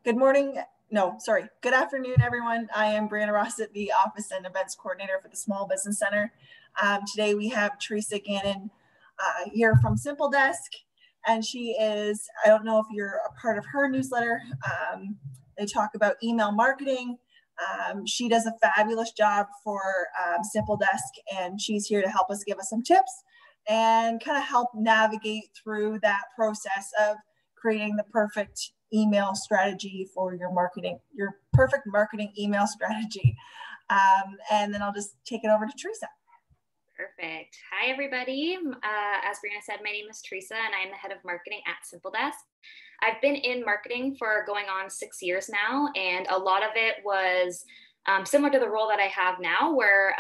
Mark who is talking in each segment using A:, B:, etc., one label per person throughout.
A: Good morning. No, sorry. Good afternoon, everyone. I am Brianna Rossett, the Office and Events Coordinator for the Small Business Center. Today we have Teresa Gannon here from Simple Desk, and she is, I don't know if you're a part of her newsletter. They talk about email marketing. She does a fabulous job for Simple Desk, and she's here to help us, give us some tips and kind of help navigate through that process of creating the perfect email strategy for your marketing, your perfect marketing email strategy. And then I'll just take it over to Teresa.
B: Perfect. Hi, everybody. As Brianna said, my name is Teresa, and I'm the head of marketing at Simple Desk. I've been in marketing for going on 6 years now, and a lot of it was similar to the role that I have now, where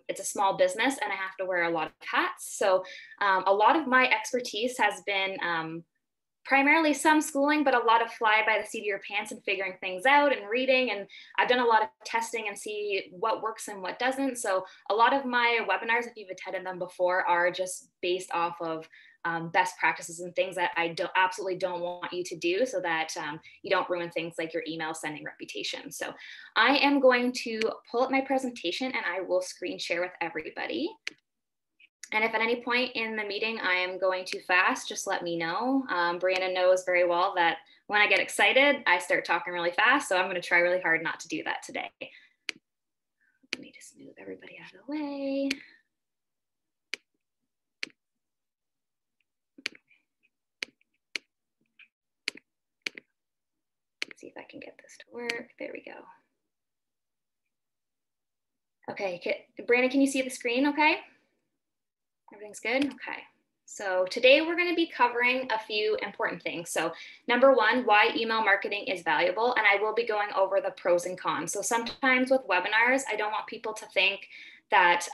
B: it's a small business and I have to wear a lot of hats. So a lot of my expertise has been primarily some schooling, but a lot of fly by the seat of your pants and figuring things out and reading. And I've done a lot of testing and see what works and what doesn't. So a lot of my webinars, if you've attended them before, are just based off of best practices and things that I absolutely don't want you to do, so that you don't ruin things like your email sending reputation. So I am going to pull up my presentation and I will screen share with everybody. And if at any point in the meeting I am going too fast, just let me know. Brianna knows very well that when I get excited, I start talking really fast. So I'm going to try really hard not to do that today. Let me just move everybody out of the way. Let's see if I can get this to work. There we go. Okay, Brianna, can you see the screen okay? Everything's good? Okay. So today we're going to be covering a few important things. So number one, why email marketing is valuable. And I will be going over the pros and cons. So sometimes with webinars, I don't want people to think that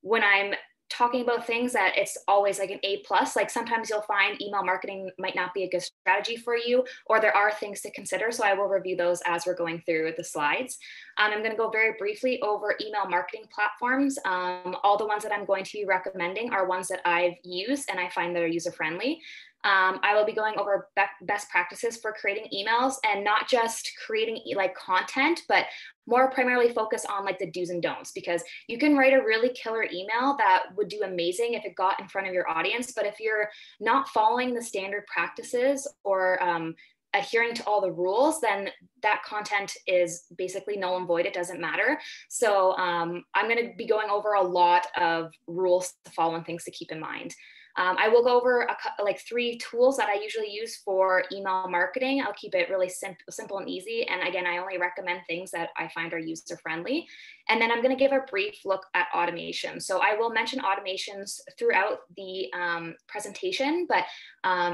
B: when I'm talking about things that it's always like an A+. Like sometimes you'll find email marketing might not be a good strategy for you, or there are things to consider. So I will review those as we're going through the slides. I'm going to go very briefly over email marketing platforms. All the ones that I'm going to be recommending are ones that I've used and I find that are user-friendly. I will be going over best practices for creating emails, and not just creating like content, but more primarily focus on like the do's and don'ts, because you can write a really killer email that would do amazing if it got in front of your audience. But if you're not following the standard practices or adhering to all the rules, then that content is basically null and void. It doesn't matter. So I'm going to be going over a lot of rules to follow and things to keep in mind. I will go over like 3 tools that I usually use for email marketing. I'll keep it really simple and easy. And again, I only recommend things that I find are user friendly. And then I'm going to give a brief look at automation. So I will mention automations throughout the presentation, but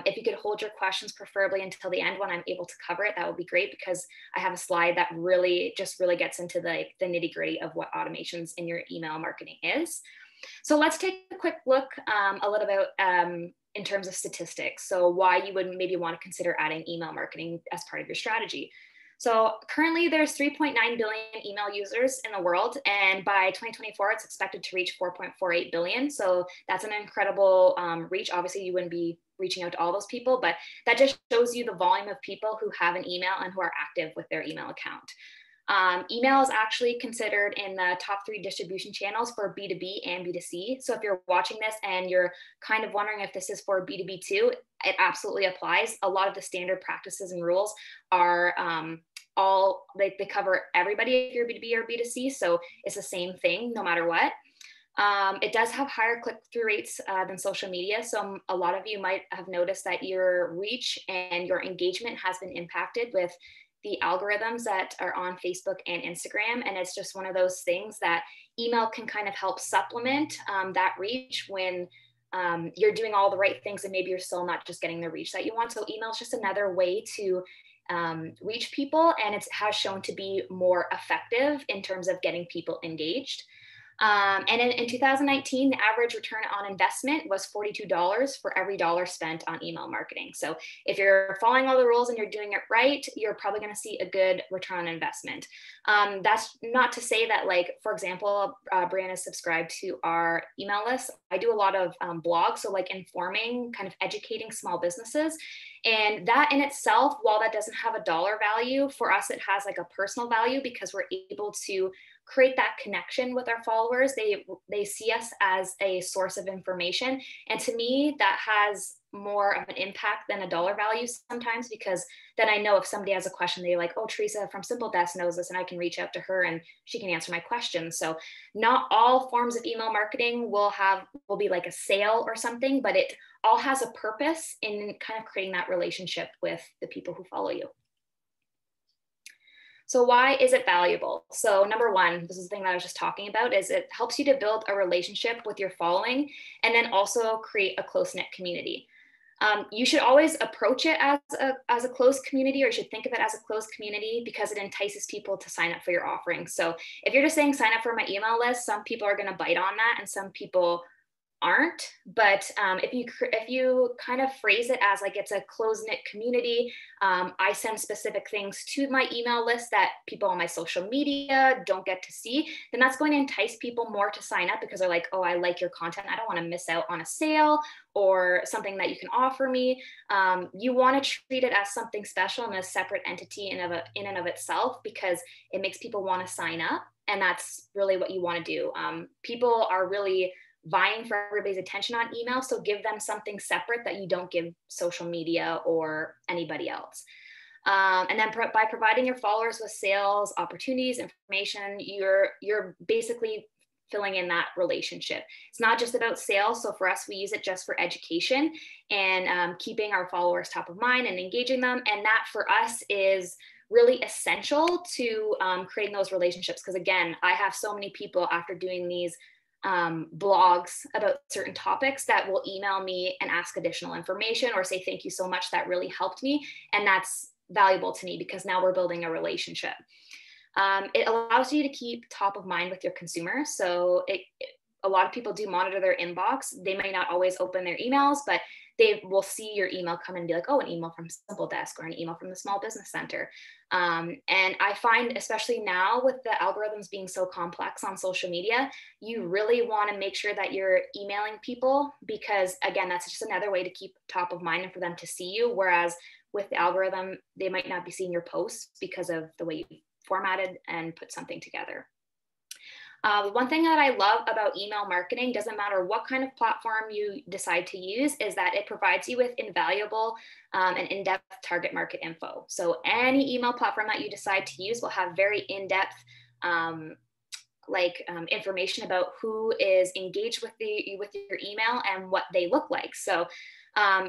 B: if you could hold your questions preferably until the end when I'm able to cover it, that would be great, because I have a slide that really gets into the nitty gritty of what automations in your email marketing is. So let's take a quick look a little bit in terms of statistics. So why you would maybe want to consider adding email marketing as part of your strategy. So currently there's 3.9 billion email users in the world, and by 2024, it's expected to reach 4.48 billion. So that's an incredible reach. Obviously, you wouldn't be reaching out to all those people, but that just shows you the volume of people who have an email and who are active with their email account. Email is actually considered in the top 3 distribution channels for B2B and B2C. So if you're watching this and you're kind of wondering if this is for B2B too, it absolutely applies. A lot of the standard practices and rules are they cover everybody if you're B2B or B2C. So it's the same thing no matter what. It does have higher click-through rates than social media. So a lot of you might have noticed that your reach and your engagement has been impacted with the algorithms that are on Facebook and Instagram. And it's just one of those things that email can kind of help supplement that reach when you're doing all the right things and maybe you're still not just getting the reach that you want. So email is just another way to reach people, and it has shown to be more effective in terms of getting people engaged. And in 2019, the average return on investment was $42 for every dollar spent on email marketing. So if you're following all the rules and you're doing it right, you're probably going to see a good return on investment. That's not to say that, like, for example, Brianna is subscribed to our email list. I do a lot of blogs, so like informing, kind of educating small businesses. And that in itself, while that doesn't have a dollar value, for us, it has like a personal value because we're able to create that connection with our followers. They see us as a source of information. And to me, that has more of an impact than a dollar value sometimes, because then I know if somebody has a question, they're like, oh, Teresa from Simple Desk knows this and I can reach out to her and she can answer my questions. So not all forms of email marketing will be like a sale or something, but it all has a purpose in kind of creating that relationship with the people who follow you. So why is it valuable? So number one, this is the thing that I was just talking about, is it helps you to build a relationship with your following and then also create a close-knit community. You should always approach it as a closed community, or you should think of it as a closed community, because it entices people to sign up for your offering. So if you're just saying sign up for my email list, some people are going to bite on that and some people aren't. But if you kind of phrase it as like it's a close-knit community, I send specific things to my email list that people on my social media don't get to see, then that's going to entice people more to sign up, because they're like, oh, I like your content, I don't want to miss out on a sale or something that you can offer me. You want to treat it as something special and a separate entity in and of itself, because it makes people want to sign up, and that's really what you want to do. People are really vying for everybody's attention on email, so give them something separate that you don't give social media or anybody else. And then by providing your followers with sales opportunities, information, you're basically filling in that relationship. It's not just about sales. So for us, we use it just for education and keeping our followers top of mind and engaging them. And that for us is really essential to creating those relationships. Because again, I have so many people after doing these blogs about certain topics that will email me and ask additional information or say, thank you so much, that really helped me. And that's valuable to me because now we're building a relationship. It allows you to keep top of mind with your consumers. So a lot of people do monitor their inbox. They may not always open their emails, but they will see your email come in and be like, oh, an email from Simple Desk or an email from the Small Business Center. And I find, especially now with the algorithms being so complex on social media, you really want to make sure that you're emailing people, because again, that's just another way to keep top of mind and for them to see you. Whereas with the algorithm, they might not be seeing your posts because of the way you formatted and put something together. One thing that I love about email marketing, doesn't matter what kind of platform you decide to use, is that it provides you with invaluable and in-depth target market info. So any email platform that you decide to use will have very in-depth information about who is engaged with your email and what they look like. So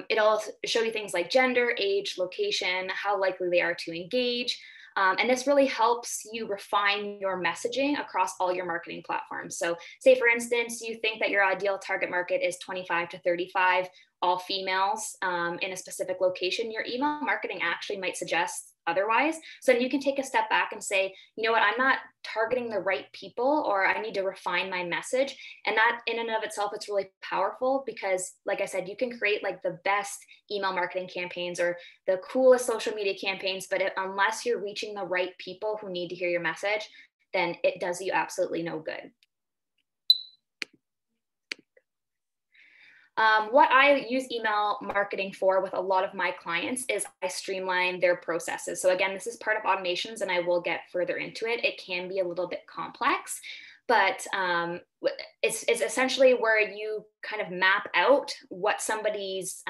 B: it'll show you things like gender, age, location, how likely they are to engage. And this really helps you refine your messaging across all your marketing platforms. So say, for instance, you think that your ideal target market is 25 to 35, all females in a specific location, your email marketing actually might suggest otherwise. So you can take a step back and say, you know what, I'm not targeting the right people, or I need to refine my message. And that in and of itself, it's really powerful because, like I said, you can create like the best email marketing campaigns or the coolest social media campaigns, but unless you're reaching the right people who need to hear your message, then it does you absolutely no good. What I use email marketing for with a lot of my clients is I streamline their processes. So again, this is part of automations, and I will get further into it. It can be a little bit complex, but it's essentially where you kind of map out what somebody's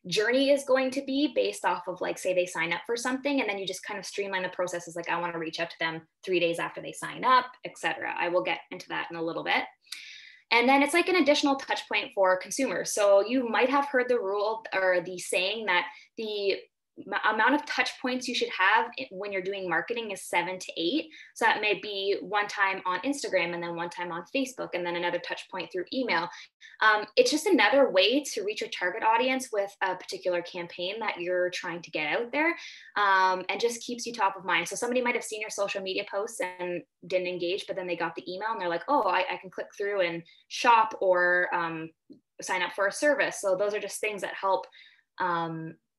B: journey is going to be based off of, like, say they sign up for something, and then you just kind of streamline the processes. Like, I want to reach out to them 3 days after they sign up, etc. I will get into that in a little bit. And then it's like an additional touch point for consumers. So you might have heard the rule or the saying that the amount of touch points you should have when you're doing marketing is 7 to 8. So that may be one time on Instagram and then one time on Facebook and then another touch point through email. It's just another way to reach your target audience with a particular campaign that you're trying to get out there, and just keeps you top of mind. So somebody might have seen your social media posts and didn't engage, but then they got the email and they're like, oh, I can click through and shop or sign up for a service. So those are just things that help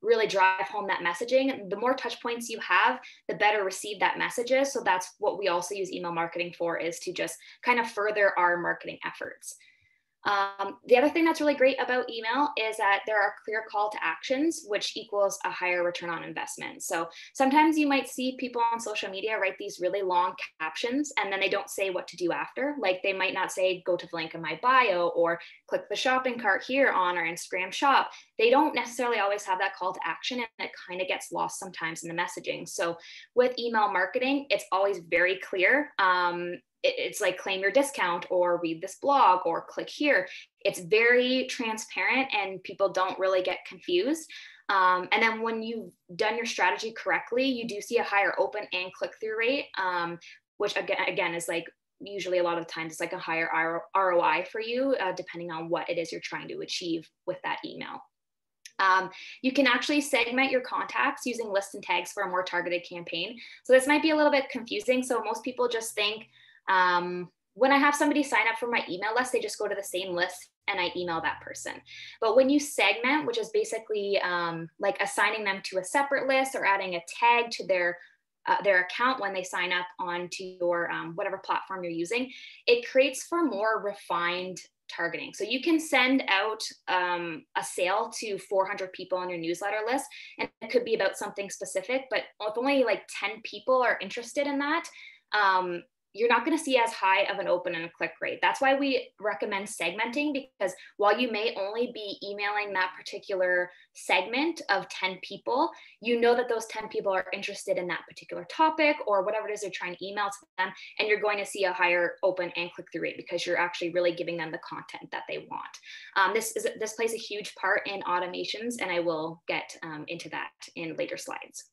B: really drive home that messaging. The more touch points you have, the better received that message is. So that's what we also use email marketing for, is to just kind of further our marketing efforts. The other thing that's really great about email is that there are clear call to actions, which equals a higher return on investment. So sometimes you might see people on social media write these really long captions and then they don't say what to do after. Like they might not say, go to the link in my bio or click the shopping cart here on our Instagram shop. They don't necessarily always have that call to action, and it kind of gets lost sometimes in the messaging. So with email marketing, it's always very clear. It's like claim your discount or read this blog or click here. It's very transparent and people don't really get confused. And then when you've done your strategy correctly, you do see a higher open and click-through rate, which again is like usually a lot of times it's like a higher ROI for you, depending on what it is you're trying to achieve with that email. You can actually segment your contacts using lists and tags for a more targeted campaign. So this might be a little bit confusing. So most people just think, when I have somebody sign up for my email list, they just go to the same list and I email that person. But when you segment, which is basically like assigning them to a separate list or adding a tag to their account when they sign up onto your whatever platform you're using, it creates for more refined targeting. So you can send out a sale to 400 people on your newsletter list, and it could be about something specific, but if only like 10 people are interested in that, you're not going to see as high of an open and a click rate. That's why we recommend segmenting, because while you may only be emailing that particular segment of 10 people, you know that those 10 people are interested in that particular topic or whatever it is you're trying to email to them, and you're going to see a higher open and click-through rate because you're actually really giving them the content that they want. This plays a huge part in automations, and I will get into that in later slides.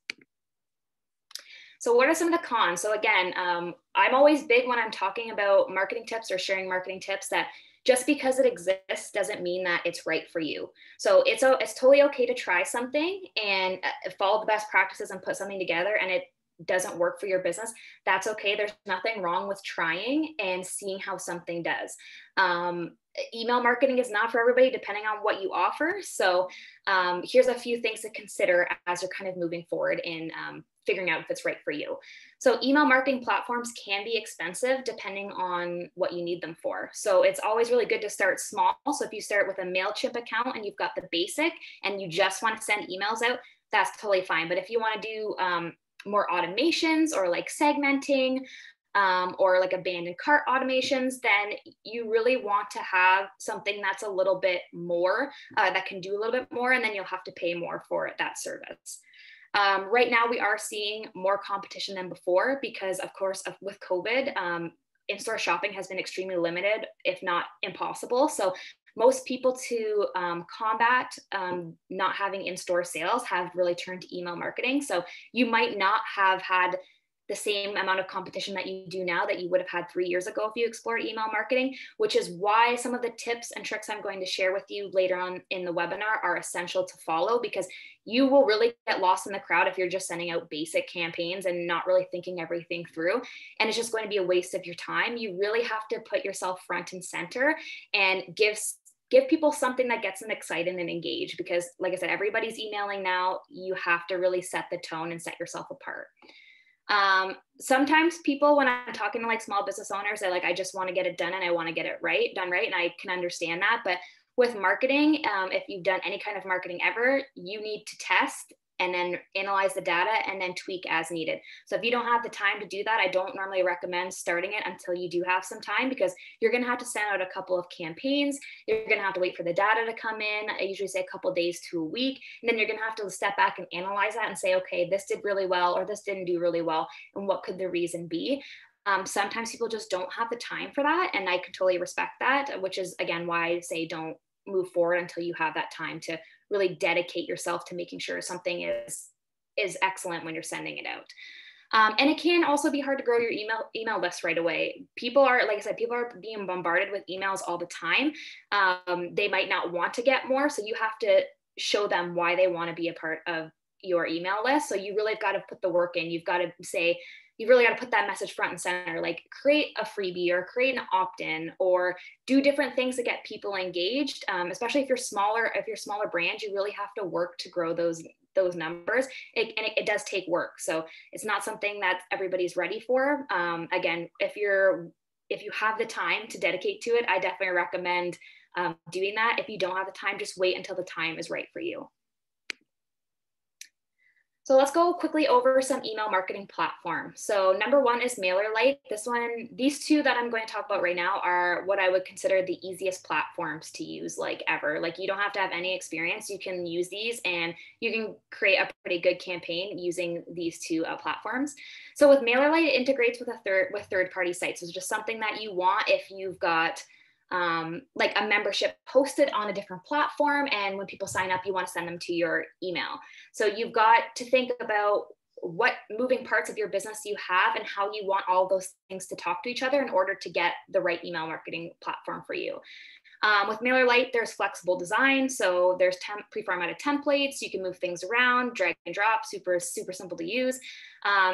B: So what are some of the cons? So again, I'm always big when I'm talking about marketing tips or sharing marketing tips that just because it exists doesn't mean that it's right for you. So it's totally okay to try something and follow the best practices and put something together and it doesn't work for your business. That's okay. There's nothing wrong with trying and seeing how something does. Email marketing is not for everybody depending on what you offer. So here's a few things to consider as you're kind of moving forward in figuring out if it's right for you. So email marketing platforms can be expensive depending on what you need them for. So it's always really good to start small. So if you start with a MailChimp account and you've got the basic and you just want to send emails out, that's totally fine. But if you want to do more automations or like segmenting or like abandoned cart automations, then you really want to have something that's a little bit more, that can do a little bit more, and then you'll have to pay more for that service. Right now, we are seeing more competition than before because, of course, with COVID, in-store shopping has been extremely limited, if not impossible. So most people to combat not having in-store sales have really turned to email marketing. So you might not have had the same amount of competition that you do now that you would have had 3 years ago if you explored email marketing, which is why some of the tips and tricks I'm going to share with you later on in the webinar are essential to follow, because you will really get lost in the crowd if you're just sending out basic campaigns and not really thinking everything through. And it's just going to be a waste of your time. You really have to put yourself front and center and give people something that gets them excited and engaged, because like I said, everybody's emailing now. You have to really set the tone and set yourself apart. Sometimes people, when I'm talking to like small business owners, they're like, I just want to get it done and I want to get it done right. And I can understand that. But with marketing, if you've done any kind of marketing ever, you need to test and then analyze the data and then tweak as needed. So if you don't have the time to do that, I don't normally recommend starting it until you do have some time, because you're going to have to send out a couple of campaigns. You're going to have to wait for the data to come in. I usually say a couple of days to a week. And then you're going to have to step back and analyze that and say, okay, this did really well, or this didn't do really well. And what could the reason be? Sometimes people just don't have the time for that. And I can totally respect that, which is, again, why I say don't move forward until you have that time to really dedicate yourself to making sure something is is excellent when you're sending it out. And it can also be hard to grow your email list right away. People are, like I said, people are being bombarded with emails all the time. They might not want to get more, so you have to show them why they want to be a part of your email list. So you really got to put the work in. You've got to say, you really got to put that message front and center, like create a freebie or create an opt-in or do different things to get people engaged. Especially if you're smaller brand, you really have to work to grow those numbers. It does take work. So it's not something that everybody's ready for. Again, if you have the time to dedicate to it, I definitely recommend doing that. If you don't have the time, just wait until the time is right for you. So let's go quickly over some email marketing platforms. So number one is MailerLite. These two that I'm going to talk about right now are what I would consider the easiest platforms to use like ever. Like you don't have to have any experience. You can use these and you can create a pretty good campaign using these two platforms. So with MailerLite, it integrates with third-party sites. So it's just something that you want if you've got like a membership posted on a different platform, and when people sign up, you want to send them to your email. So you've got to think about what moving parts of your business you have and how you want all those things to talk to each other in order to get the right email marketing platform for you. With MailerLite, there's flexible design. So there's pre-formatted templates. You can move things around, drag and drop, super simple to use.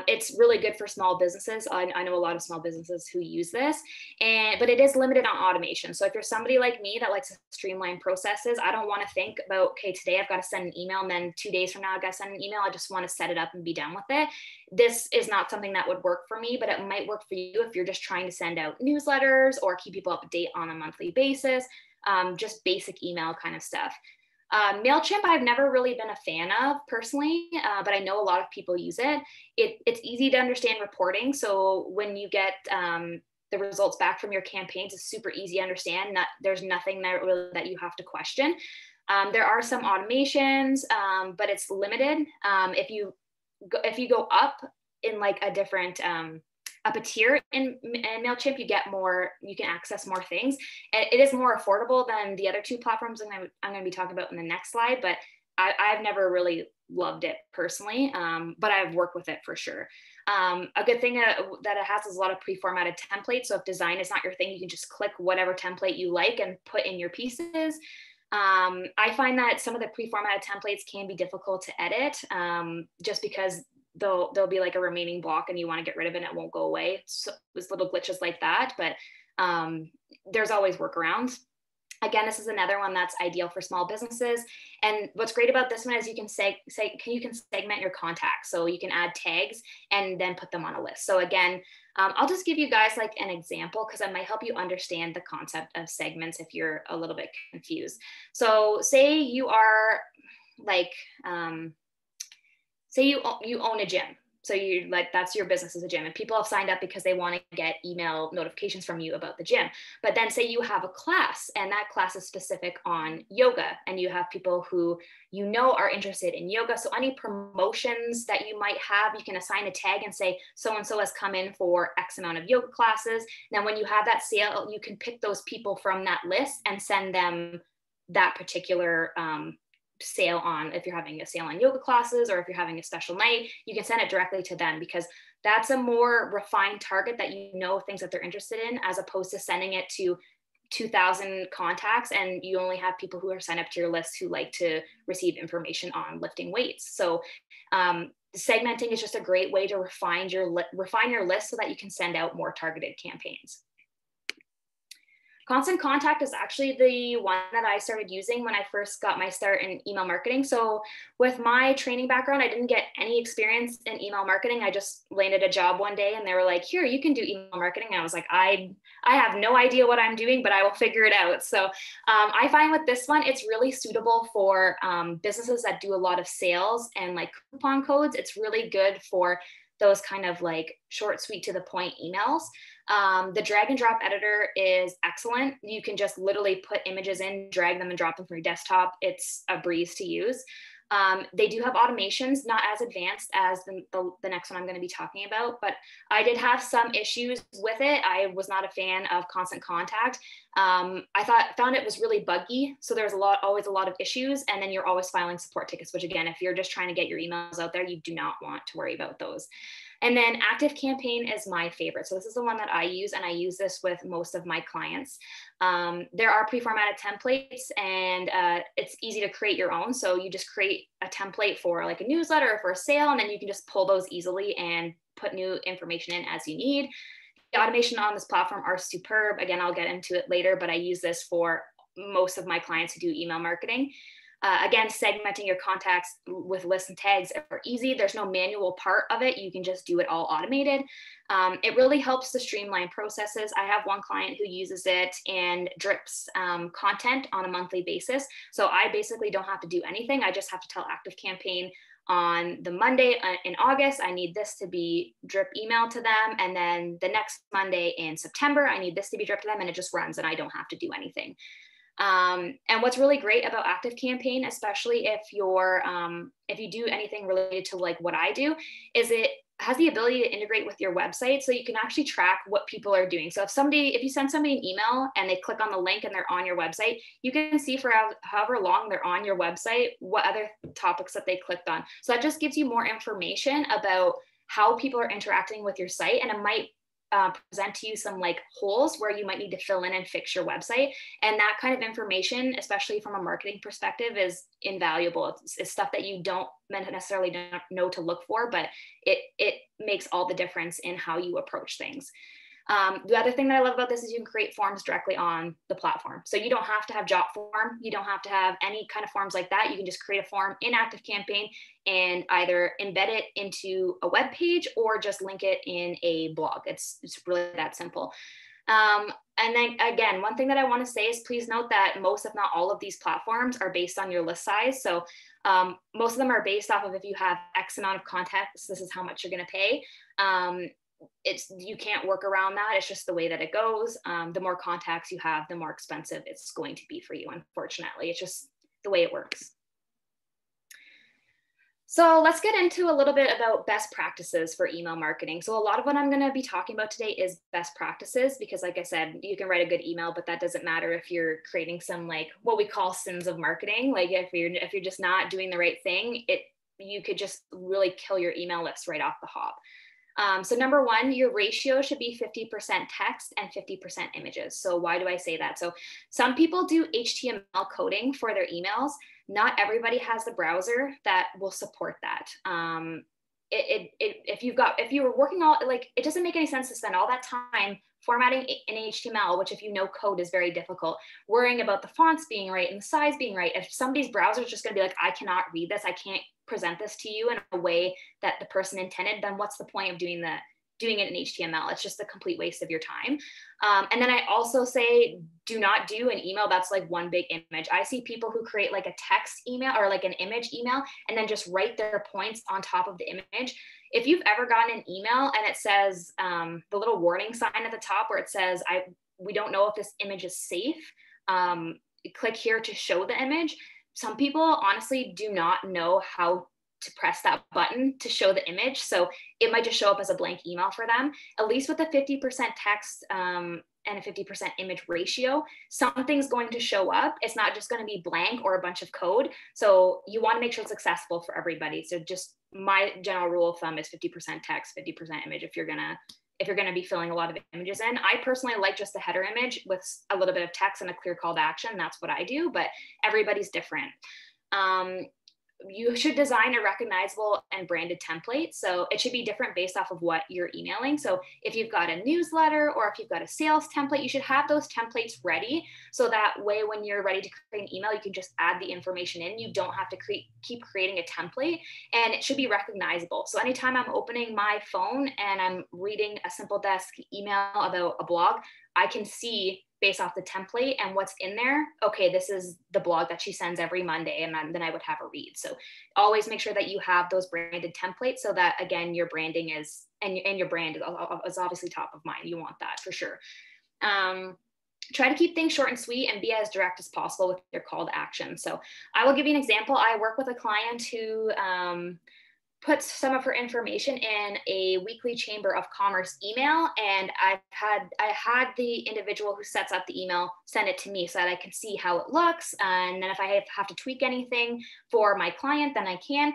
B: It's really good for small businesses. I know a lot of small businesses who use this, but it is limited on automation. So if you're somebody like me that likes to streamline processes, I don't want to think about, okay, today I've got to send an email and then 2 days from now I've got to send an email. I just want to set it up and be done with it. This is not something that would work for me, but it might work for you if you're just trying to send out newsletters or keep people up to date on a monthly basis, just basic email kind of stuff. MailChimp, I've never really been a fan of personally, but I know a lot of people use it. It's easy to understand reporting. So when you get the results back from your campaigns, it's super easy to understand. There's nothing there really that you have to question. There are some automations, but it's limited. If you go up in like a different up a tier in MailChimp, you can access more things. It is more affordable than the other two platforms I'm going to be talking about in the next slide, but I've never really loved it personally, but I've worked with it for sure. A good thing that it has is a lot of pre-formatted templates. So if design is not your thing, you can just click whatever template you like and put in your pieces. I find that some of the pre-formatted templates can be difficult to edit just because there'll be like a remaining block and you want to get rid of it and it won't go away. So there's little glitches like that, but there's always workarounds. Again, this is another one that's ideal for small businesses. And what's great about this one is you can segment your contacts. So you can add tags and then put them on a list. So again, I'll just give you guys like an example because it might help you understand the concept of segments if you're a little bit confused. So say you are like, say you own a gym. So you like, that's your business as a gym and people have signed up because they want to get email notifications from you about the gym. But then say you have a class and that class is specific on yoga and you have people who you know are interested in yoga. So any promotions that you might have, you can assign a tag and say, so-and-so has come in for X amount of yoga classes. Now, when you have that sale, you can pick those people from that list and send them that particular sale on, if you're having a sale on yoga classes or if you're having a special night, you can send it directly to them because that's a more refined target that you know things that they're interested in, as opposed to sending it to 2,000 contacts and you only have people who are signed up to your list who like to receive information on lifting weights. So segmenting is just a great way to refine your list so that you can send out more targeted campaigns. Constant Contact is actually the one that I started using when I first got my start in email marketing. So with my training background, I didn't get any experience in email marketing. I just landed a job one day and they were like, here, you can do email marketing. And I was like, I have no idea what I'm doing, but I will figure it out. So I find with this one, it's really suitable for businesses that do a lot of sales and like coupon codes. It's really good for those kind of like short, sweet to the point emails. The drag and drop editor is excellent. You can just literally put images in, drag them and drop them from your desktop. It's a breeze to use. They do have automations, not as advanced as the next one I'm going to be talking about, but I did have some issues with it. I was not a fan of Constant Contact. I found it was really buggy. So there's always a lot of issues, and then you're always filing support tickets, which again, if you're just trying to get your emails out there, you do not want to worry about those. And then ActiveCampaign is my favorite. So this is the one that I use, and I use this with most of my clients. There are pre-formatted templates, and it's easy to create your own. So you just create a template for like a newsletter or for a sale, and then you can just pull those easily and put new information in as you need. The automation on this platform are superb. Again, I'll get into it later, but I use this for most of my clients who do email marketing. Again, segmenting your contacts with lists and tags are easy. There's no manual part of it. You can just do it all automated. It really helps to streamline processes. I have one client who uses it and drips content on a monthly basis. So I basically don't have to do anything. I just have to tell ActiveCampaign on the Monday in August, I need this to be drip email to them. And then the next Monday in September, I need this to be drip to them, and it just runs and I don't have to do anything. And what's really great about ActiveCampaign, especially if you do anything related to like what I do, is it has the ability to integrate with your website, so you can actually track what people are doing. So if you send somebody an email and they click on the link and they're on your website, you can see for however long they're on your website, what other topics that they clicked on. So that just gives you more information about how people are interacting with your site, and it might present to you some like holes where you might need to fill in and fix your website. And that kind of information, especially from a marketing perspective, is invaluable. It's stuff that you don't necessarily know to look for, but it makes all the difference in how you approach things. The other thing that I love about this is you can create forms directly on the platform. So you don't have to have Jotform. You don't have to have any kind of forms like that. You can just create a form in ActiveCampaign and either embed it into a web page or just link it in a blog. It's really that simple. And then again, one thing that I want to say is please note that most, if not all of these platforms are based on your list size. So most of them are based off of if you have X amount of contacts, this is how much you're going to pay. You can't work around that. It's just the way that it goes. The more contacts you have, the more expensive it's going to be for you. Unfortunately, it's just the way it works. So let's get into a little bit about best practices for email marketing. So a lot of what I'm going to be talking about today is best practices, because like I said, you can write a good email, but that doesn't matter if you're creating some like what we call sins of marketing. Like if you're just not doing the right thing, you could just really kill your email list right off the hop. So number one, your ratio should be 50% text and 50% images. So why do I say that? So some people do HTML coding for their emails. Not everybody has the browser that will support that. If you were working all, like, it doesn't make any sense to spend all that time formatting in HTML, which if you know code is very difficult, worrying about the fonts being right and the size being right. If somebody's browser is just going to be like, I cannot read this, I can't present this to you in a way that the person intended, then what's the point of doing it in HTML? It's just a complete waste of your time. And then I also say, do not do an email that's like one big image. I see people who create like a text email or like an image email and then just write their points on top of the image. If you've ever gotten an email and it says the little warning sign at the top where it says, we don't know if this image is safe, click here to show the image. Some people honestly do not know how to press that button to show the image. So it might just show up as a blank email for them. At least with a 50% text and a 50% image ratio, something's going to show up. It's not just going to be blank or a bunch of code. So you want to make sure it's accessible for everybody. So just my general rule of thumb is 50% text, 50% image if you're going to be filling a lot of images in. I personally like just the header image with a little bit of text and a clear call to action. That's what I do, but everybody's different. You should design a recognizable and branded template. So it should be different based off of what you're emailing. So if you've got a newsletter or if you've got a sales template, you should have those templates ready. So that way, when you're ready to create an email, you can just add the information in. You don't have to keep creating a template, and it should be recognizable. So anytime I'm opening my phone and I'm reading a Simple Desk email about a blog, I can see based off the template and what's in there, okay, this is the blog that she sends every Monday, and then I would have a read. So always make sure that you have those branded templates so that, again, your branding is, and your brand is obviously top of mind. You want that for sure. Try to keep things short and sweet and be as direct as possible with your call to action. So I will give you an example. I work with a client who puts some of her information in a weekly Chamber of Commerce email. And I had the individual who sets up the email send it to me so that I can see how it looks. And then if I have to tweak anything for my client, then I can.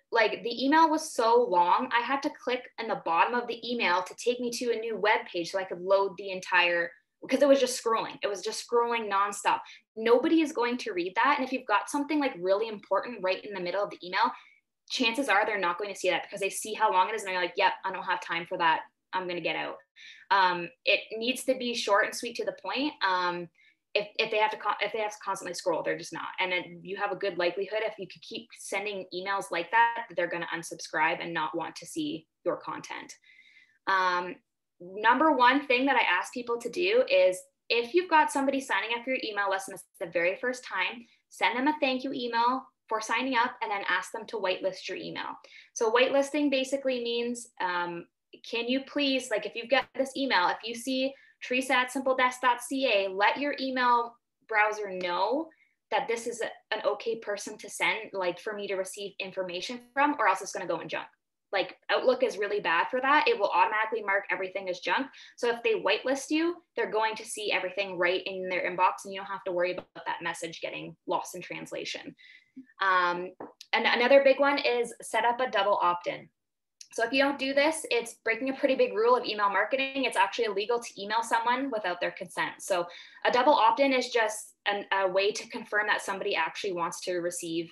B: Like, the email was so long, I had to click in the bottom of the email to take me to a new web page so I could load the entire, because it was just scrolling. It was just scrolling nonstop. Nobody is going to read that. And if you've got something like really important right in the middle of the email, chances are they're not going to see that because they see how long it is and they're like, yep, I don't have time for that. I'm going to get out. It needs to be short and sweet to the point. If they have to constantly scroll, they're just not. And then you have a good likelihood if you could keep sending emails like that, they're going to unsubscribe and not want to see your content. Number one thing that I ask people to do is, if you've got somebody signing up for your email list and it's the very first time, send them a thank you email for signing up and then ask them to whitelist your email. So whitelisting basically means, can you please, like, if you get this email, if you see Teresa@simpledesk.ca, let your email browser know that this is an okay person to send, like, for me to receive information from, or else it's going to go in junk. Like, Outlook is really bad for that. It will automatically mark everything as junk. So if they whitelist you, they're going to see everything right in their inbox and you don't have to worry about that message getting lost in translation. And another big one is set up a double opt-in. So if you don't do this, it's breaking a pretty big rule of email marketing. It's actually illegal to email someone without their consent. So a double opt-in is just a way to confirm that somebody actually wants to receive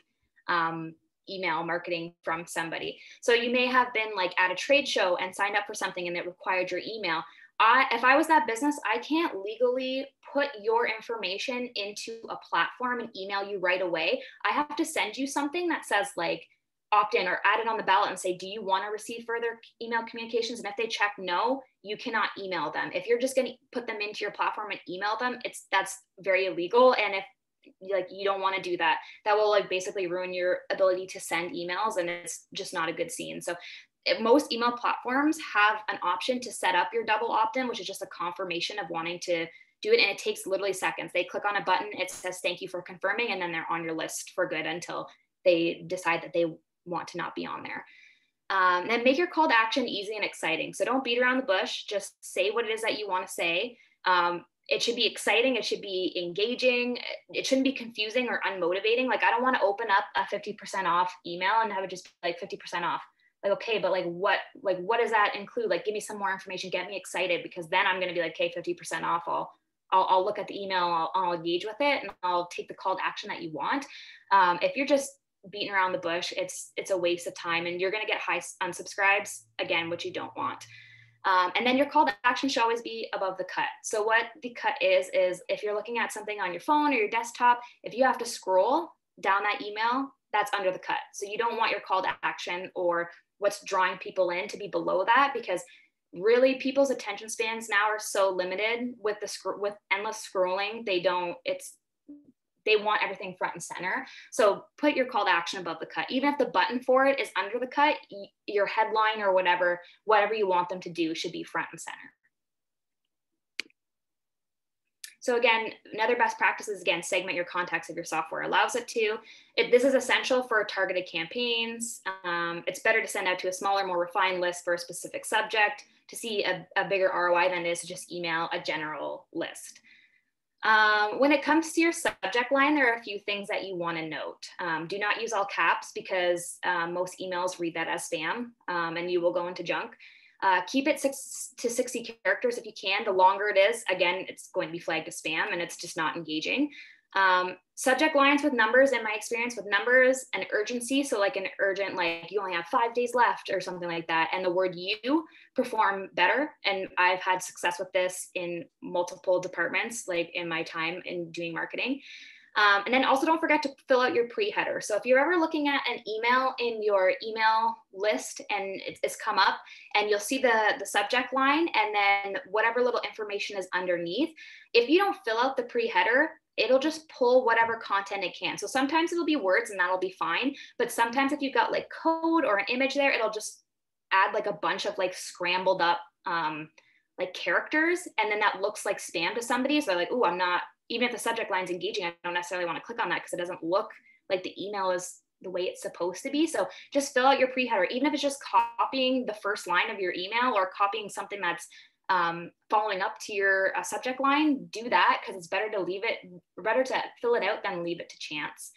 B: email marketing from somebody. So you may have been like at a trade show and signed up for something and it required your email. If I was that business, I can't legally put your information into a platform and email you right away. I have to send you something that says like opt in or add it on the ballot and say, do you want to receive further email communications? And if they check no, you cannot email them. If you're just going to put them into your platform and email them, that's very illegal. And if like you don't want to do that, that will like basically ruin your ability to send emails, and it's just not a good scene. So most email platforms have an option to set up your double opt-in, which is just a confirmation of wanting to do it. And it takes literally seconds. They click on a button, it says, thank you for confirming. And then they're on your list for good until they decide that they want to not be on there. Then make your call to action easy and exciting. So don't beat around the bush, just say what it is that you want to say. It should be exciting. It should be engaging. It shouldn't be confusing or unmotivating. Like, I don't want to open up a 50% off email and have it just be like 50% off. Like, okay, but what does that include? Like, give me some more information, get me excited, because then I'm going to be like, okay, 50% off. I'll look at the email, I'll engage with it, and I'll take the call to action that you want. If you're just beating around the bush, it's a waste of time, and you're going to get high unsubscribes again, which you don't want. And then your call to action should always be above the cut. So what the cut is if you're looking at something on your phone or your desktop, if you have to scroll down that email, that's under the cut. So you don't want your call to action or what's drawing people in to be below that, because really people's attention spans now are so limited with endless scrolling. They want everything front and center. So put your call to action above the cut. Even if the button for it is under the cut, your headline or whatever you want them to do should be front and center. So again, another best practice is, again, segment your contacts if your software allows it to. This is essential for targeted campaigns. It's better to send out to a smaller, more refined list for a specific subject to see a bigger ROI than it is to just email a general list. When it comes to your subject line, there are a few things that you want to note. Do not use all caps, because most emails read that as spam, and you will go into junk. Keep it 6 to 60 characters if you can. The longer it is, again, it's going to be flagged as spam and it's just not engaging. Subject lines with numbers, in my experience, with numbers and urgency. So like an urgent, like you only have 5 days left or something like that. And the word you perform better. And I've had success with this in multiple departments, like in my time in doing marketing. And then also don't forget to fill out your pre-header. So if you're ever looking at an email in your email list and it's come up and you'll see the subject line and then whatever little information is underneath, if you don't fill out the pre-header, it'll just pull whatever content it can. So sometimes it'll be words and that'll be fine. But sometimes if you've got like code or an image there, it'll just add like a bunch of like scrambled up like characters, and then that looks like spam to somebody. So they're like, oh, I'm not, even if the subject line's engaging, I don't necessarily want to click on that because it doesn't look like the email is the way it's supposed to be. So just fill out your pre-header, even if it's just copying the first line of your email or copying something that's following up to your subject line. Do that, because it's better to fill it out than leave it to chance.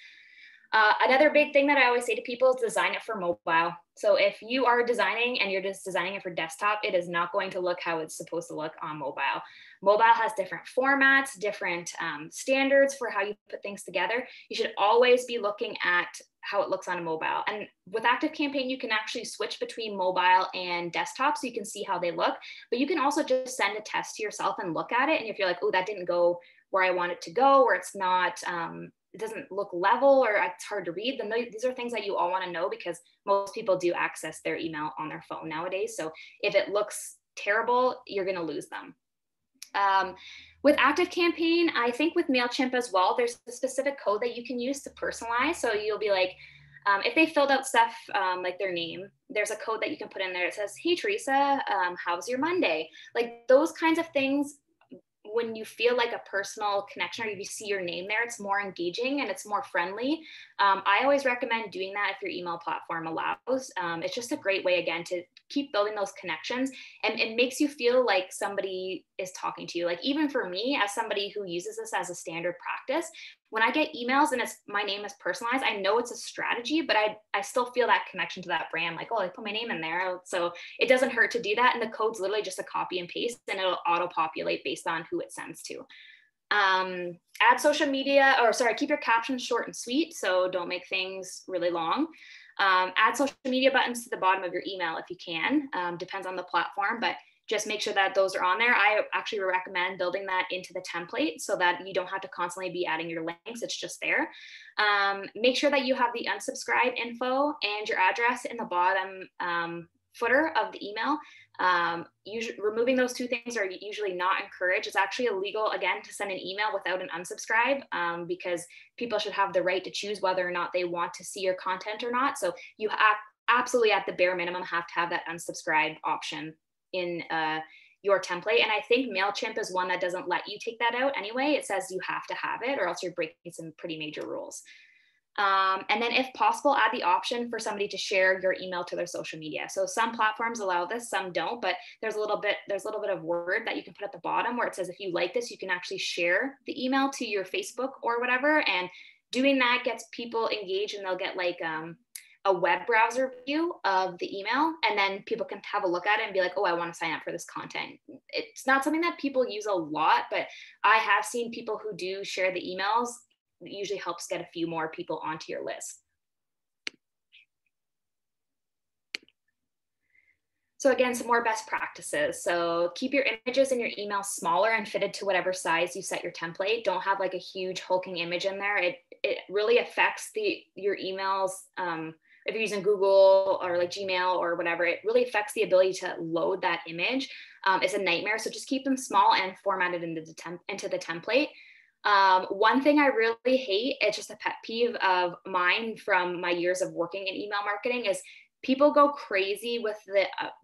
B: Another big thing that I always say to people is design it for mobile. So if you are designing and you're just designing it for desktop, it is not going to look how it's supposed to look on mobile. Mobile has different formats, different standards for how you put things together. You should always be looking at how it looks on a mobile. And with ActiveCampaign, you can actually switch between mobile and desktop so you can see how they look. But you can also just send a test to yourself and look at it. And if you're like, oh, that didn't go where I want it to go, or it's not, it doesn't look level, or it's hard to read, then these are things that you all want to know, because most people do access their email on their phone nowadays. So if it looks terrible, you're going to lose them. With ActiveCampaign, I think with MailChimp as well, there's a specific code that you can use to personalize. So you'll be like, if they filled out stuff like their name, there's a code that you can put in there. It says, hey, Teresa, how's your Monday? Like those kinds of things. When you feel like a personal connection, or you see your name there, it's more engaging and it's more friendly. I always recommend doing that if your email platform allows. It's just a great way, again, to keep building those connections, and it makes you feel like somebody is talking to you. Like even for me, as somebody who uses this as a standard practice, when I get emails and my name is personalized, I know it's a strategy, but I still feel that connection to that brand. Like, oh, I put my name in there. So it doesn't hurt to do that. And the code's literally just a copy and paste, and it'll auto-populate based on who it sends to. Add social media, keep your captions short and sweet. So don't make things really long. Add social media buttons to the bottom of your email if you can. Depends on the platform, but just make sure that those are on there. I actually recommend building that into the template so that you don't have to constantly be adding your links. It's just there. Make sure that you have the unsubscribe info and your address in the bottom footer of the email. Removing those two things are usually not encouraged. It's actually illegal, again, to send an email without an unsubscribe, because people should have the right to choose whether or not they want to see your content or not. So you absolutely, at the bare minimum, have to have that unsubscribe option in your template. And I think MailChimp is one that doesn't let you take that out anyway. It says you have to have it, or else you're breaking some pretty major rules. And then if possible, add the option for somebody to share your email to their social media. So some platforms allow this, some don't, but there's a little bit of word that you can put at the bottom where it says, if you like this, you can actually share the email to your Facebook or whatever. And doing that gets people engaged, and they'll get like a web browser view of the email, and then people can have a look at it and be like, oh, I want to sign up for this content. It's not something that people use a lot, but I have seen people who do share the emails. It usually helps get a few more people onto your list. So again, some more best practices. So keep your images in your email smaller and fitted to whatever size you set your template. Don't have like a huge hulking image in there. It really affects your emails. If you're using Google or like Gmail or whatever, it really affects the ability to load that image. It's a nightmare. So just keep them small and formatted into the template. One thing I really hate, it's just a pet peeve of mine from my years of working in email marketing, is people go crazy with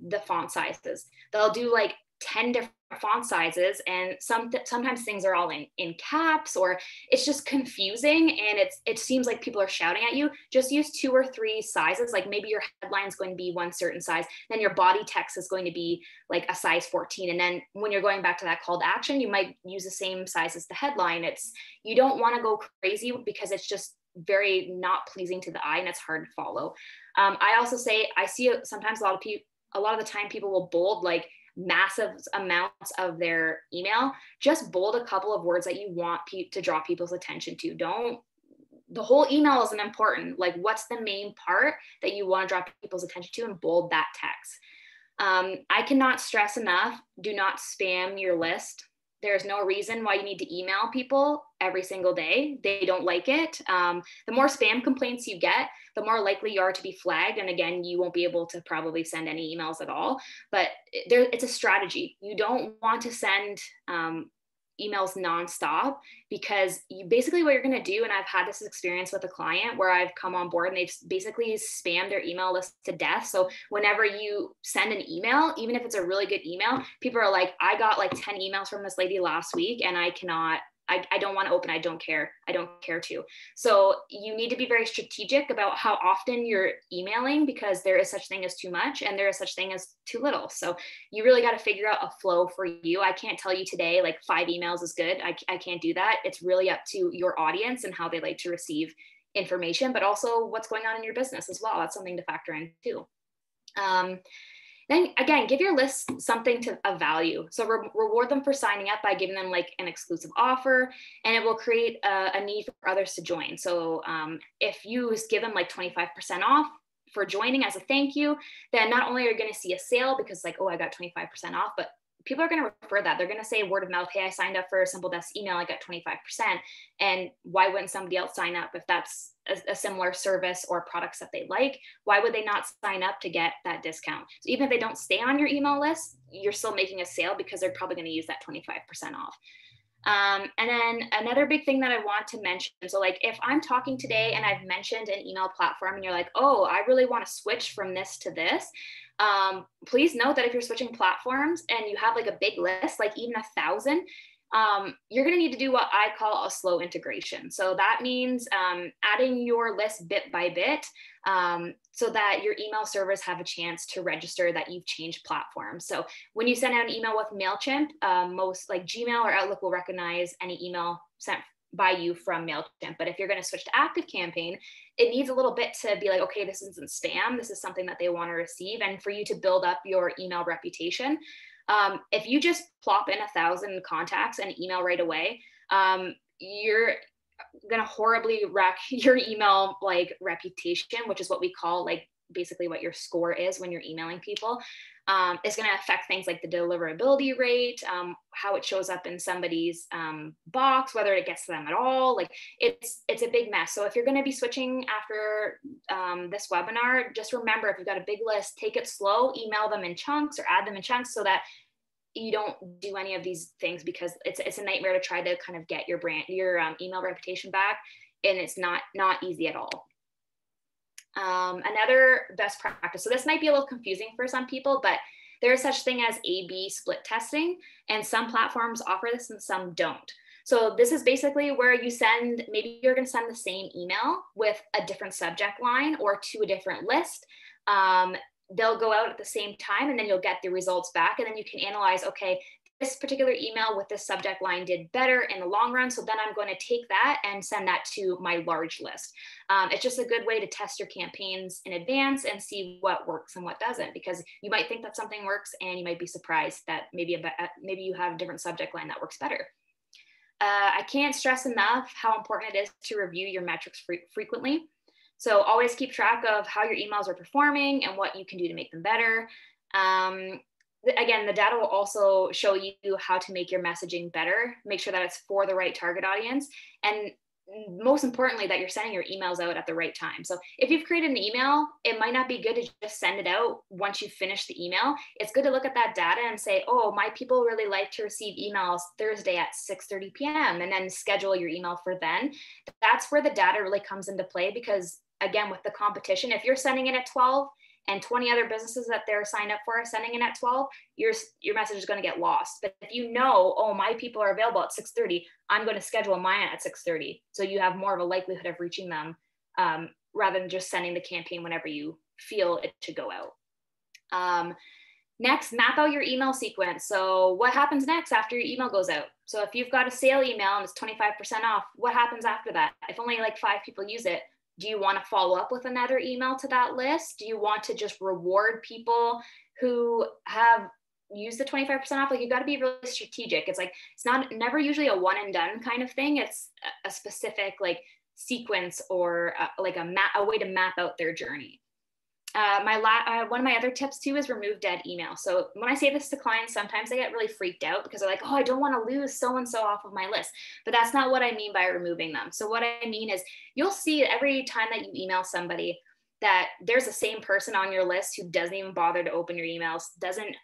B: the font sizes. They'll do like 10 different font sizes, and sometimes things are all in caps, or it's just confusing, and it seems like people are shouting at you. Just use 2 or 3 sizes. Like maybe your headline is going to be one certain size, then your body text is going to be like a size 14, and then when you're going back to that call to action, you might use the same size as the headline. You don't want to go crazy, because it's just very not pleasing to the eye, and it's hard to follow. I also say, I see sometimes a lot of the time people will bold like massive amounts of their email. Just bold a couple of words that you want to draw people's attention to. The whole email isn't important. Like, what's the main part that you want to draw people's attention to, and bold that text. I cannot stress enough, do not spam your list. There's no reason why you need to email people every single day. They don't like it. The more spam complaints you get, the more likely you are to be flagged. And again, you won't be able to probably send any emails at all, but it's a strategy. You don't want to send emails nonstop, because you basically what you're going to do, and I've had this experience with a client where I've come on board and they've basically spammed their email list to death. So whenever you send an email, even if it's a really good email, people are like, I got like 10 emails from this lady last week and I don't want to open. I don't care to. So you need to be very strategic about how often you're emailing, because there is such thing as too much and there is such thing as too little. So you really got to figure out a flow for you. I can't tell you today, like 5 emails is good. I can't do that. It's really up to your audience and how they like to receive information, but also what's going on in your business as well. That's something to factor in too. Then again, give your list something of value. So reward them for signing up by giving them like an exclusive offer, and it will create a need for others to join. So if you give them like 25% off for joining as a thank you, then not only are you going to see a sale because like, oh, I got 25% off, but people are going to refer that. They're going to say word of mouth, hey, I signed up for a Simple Desk email, I got 25%. And why wouldn't somebody else sign up if that's a similar service or products that they like? Why would they not sign up to get that discount? So even if they don't stay on your email list, you're still making a sale because they're probably going to use that 25% off. And then another big thing that I want to mention, so like if I'm talking today and I've mentioned an email platform and you're like, oh, I really want to switch from this to this, please note that if you're switching platforms and you have like a big list, like even 1,000, you're going to need to do what I call a slow integration. So that means adding your list bit by bit, so that your email servers have a chance to register that you've changed platforms. So when you send out an email with MailChimp, most like Gmail or Outlook will recognize any email sent by you from MailChimp. But if you're going to switch to ActiveCampaign, it needs a little bit to be like, okay, this isn't spam. This is something that they want to receive. And for you to build up your email reputation, if you just plop in 1,000 contacts and email right away, you're going to horribly wreck your email like reputation, which is what we call like basically what your score is when you're emailing people. It's going to affect things like the deliverability rate, how it shows up in somebody's box, whether it gets to them at all. Like it's a big mess. So if you're going to be switching after this webinar, just remember, if you've got a big list, take it slow, email them in chunks or add them in chunks so that you don't do any of these things, because it's a nightmare to try to kind of get your email reputation back, and it's not easy at all. Another best practice. So this might be a little confusing for some people, but there is such thing as A/B split testing, and some platforms offer this and some don't. So this is basically where you send, maybe you're going to send the same email with a different subject line or to a different list. They'll go out at the same time, and then you'll get the results back, and then you can analyze, okay, this particular email with this subject line did better in the long run, so then I'm going to take that and send that to my large list. It's just a good way to test your campaigns in advance and see what works and what doesn't, because you might think that something works and you might be surprised that maybe you have a different subject line that works better. I can't stress enough how important it is to review your metrics frequently. So always keep track of how your emails are performing and what you can do to make them better. Again, the data will also show you how to make your messaging better, make sure that it's for the right target audience, and most importantly, that you're sending your emails out at the right time. So if you've created an email, it might not be good to just send it out once you finish the email. It's good to look at that data and say, oh, my people really like to receive emails Thursday at 6:30 p.m. and then schedule your email for then. That's where the data really comes into play, because again, with the competition, if you're sending it at 12 and 20 other businesses that they're signed up for are sending it at 12, your message is going to get lost. But if you know, oh, my people are available at 6:30, I'm going to schedule mine at 6:30. So you have more of a likelihood of reaching them rather than just sending the campaign whenever you feel it should go out. Next, map out your email sequence. So what happens next after your email goes out? So if you've got a sale email and it's 25% off, what happens after that? If only like 5 people use it, do you want to follow up with another email to that list? Do you want to just reward people who have used the 25% off? Like, you've got to be really strategic. It's like, it's never usually a one and done kind of thing. It's a specific like sequence or like a way to map out their journey. One of my other tips too is remove dead email. So when I say this to clients, sometimes they get really freaked out because they're like, oh, I don't want to lose so-and-so off of my list. But that's not what I mean by removing them. So what I mean is, you'll see every time that you email somebody, that there's the same person on your list who doesn't even bother to open your emails, doesn't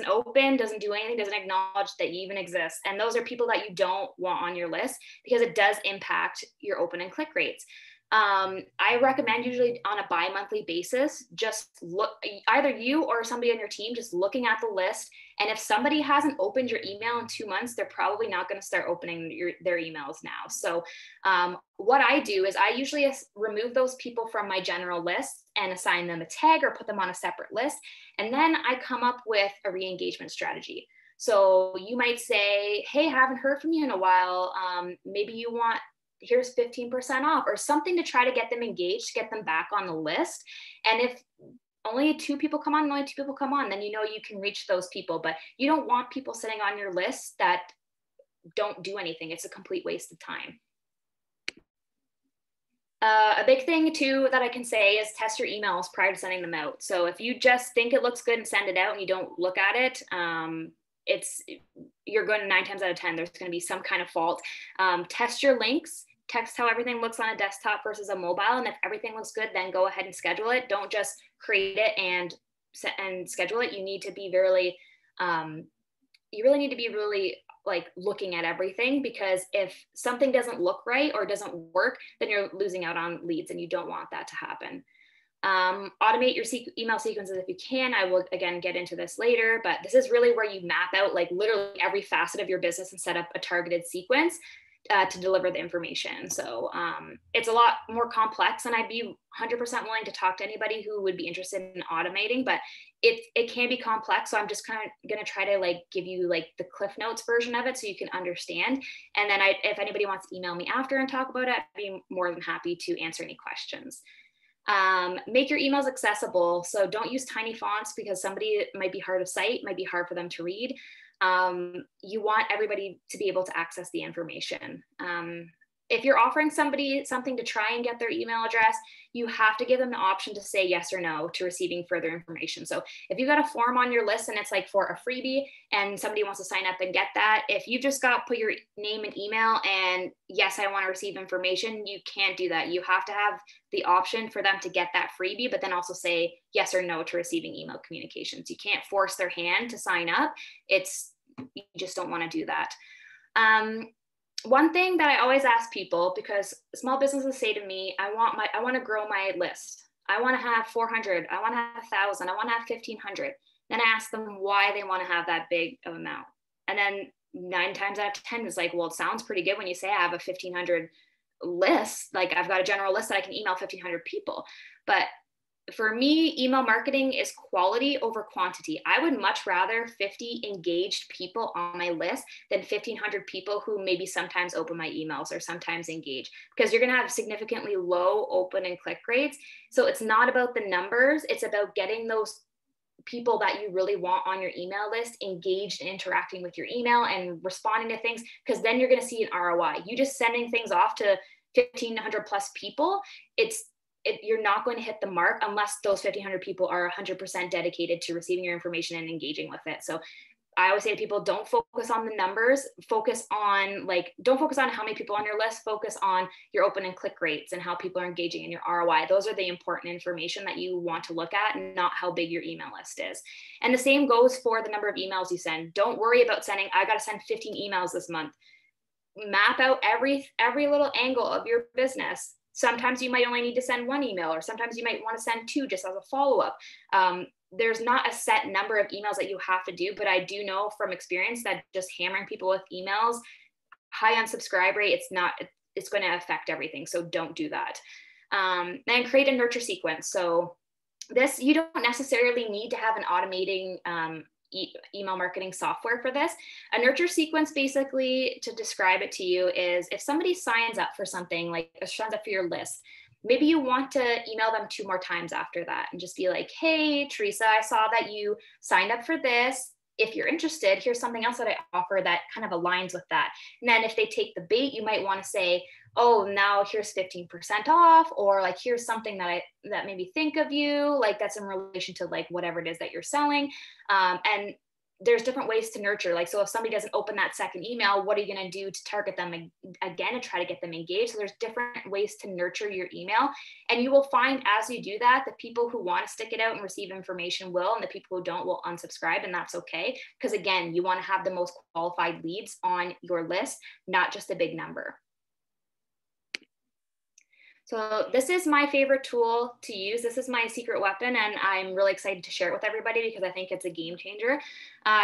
B: open, doesn't do anything, doesn't acknowledge that you even exist. And those are people that you don't want on your list because it does impact your open and click rates. I recommend usually on a bi-monthly basis, just look, either you or somebody on your team, just looking at the list. And if somebody hasn't opened your email in 2 months, they're probably not going to start opening their emails now. So what I do is I usually remove those people from my general list and assign them a tag or put them on a separate list. And then I come up with a re-engagement strategy. So you might say, hey, haven't heard from you in a while. Maybe you want, here's 15% off or something to try to get them engaged, get them back on the list. And if only 2 people come on, then you know you can reach those people. But you don't want people sitting on your list that don't do anything. It's a complete waste of time. A big thing too that I can say is test your emails prior to sending them out. So if you just think it looks good and send it out and you don't look at it, you're going to 9 times out of 10, there's going to be some kind of fault. Test your links, text how everything looks on a desktop versus a mobile. And if everything looks good, then go ahead and schedule it. Don't just create it and schedule it. You need to be really, you really need to be really like looking at everything, because if something doesn't look right or doesn't work, then you're losing out on leads and you don't want that to happen. Automate your email sequences if you can. I will again get into this later, but this is really where you map out like literally every facet of your business and set up a targeted sequence to deliver the information. So it's a lot more complex, and I'd be 100% willing to talk to anybody who would be interested in automating, but it can be complex. So I'm just kind of going to try to like give you like the Cliff Notes version of it so you can understand. And then if anybody wants to email me after and talk about it, I'd be more than happy to answer any questions. Make your emails accessible. So don't use tiny fonts because somebody might be hard of sight, might be hard for them to read. You want everybody to be able to access the information. If you're offering somebody something to try and get their email address, you have to give them the option to say yes or no to receiving further information. So if you got a form on your list and it's like for a freebie and somebody wants to sign up and get that, if you just put your name and email and yes, I want to receive information, you can't do that. You have to have the option for them to get that freebie, but then also say yes or no to receiving email communications. You can't force their hand to sign up. You just don't want to do that. One thing that I always ask people, because small businesses say to me, I want to grow my list. I want to have 400. I want to have 1,000. I want to have 1,500. Then I ask them why they want to have that big of amount. And then 9 times out of 10 is like, well, it sounds pretty good when you say I have a 1,500 list. Like I've got a general list that I can email 1,500 people. But for me, email marketing is quality over quantity. I would much rather 50 engaged people on my list than 1,500 people who maybe sometimes open my emails or sometimes engage, because you're going to have significantly low open and click rates. So it's not about the numbers. It's about getting those people that you really want on your email list engaged and interacting with your email and responding to things, because then you're going to see an ROI. You just sending things off to 1,500 plus people, you're not going to hit the mark unless those 1,500 people are 100% dedicated to receiving your information and engaging with it. So I always say to people, don't focus on the numbers, don't focus on how many people on your list, focus on your open and click rates and how people are engaging in your ROI. Those are the important information that you want to look at, not how big your email list is. And the same goes for the number of emails you send. Don't worry about saying, I got to send 15 emails this month. Map out every little angle of your business. Sometimes you might only need to send 1 email, or sometimes you might want to send 2 just as a follow-up. There's not a set number of emails that you have to do, but I do know from experience that just hammering people with emails, high unsubscribe rate, it's going to affect everything. So don't do that. Then create a nurture sequence. So this, you don't necessarily need to have an automating email marketing software for this. A nurture sequence, basically, to describe it to you, is if somebody signs up for something, like signs up for your list, maybe you want to email them 2 more times after that and just be like, hey, Teresa, I saw that you signed up for this. If you're interested, here's something else that I offer that kind of aligns with that. And then if they take the bait, you might want to say, oh, now here's 15% off, or like, here's something that made me think of you, like that's in relation to like whatever it is that you're selling. And there's different ways to nurture. Like, so if somebody doesn't open that second email, what are you going to do to target them again and try to get them engaged? So there's different ways to nurture your email. And you will find as you do that, the people who want to stick it out and receive information will, and the people who don't will unsubscribe, and that's okay. Because again, you want to have the most qualified leads on your list, not just a big number. So this is my favorite tool to use. This is my secret weapon, and I'm really excited to share it with everybody because I think it's a game changer.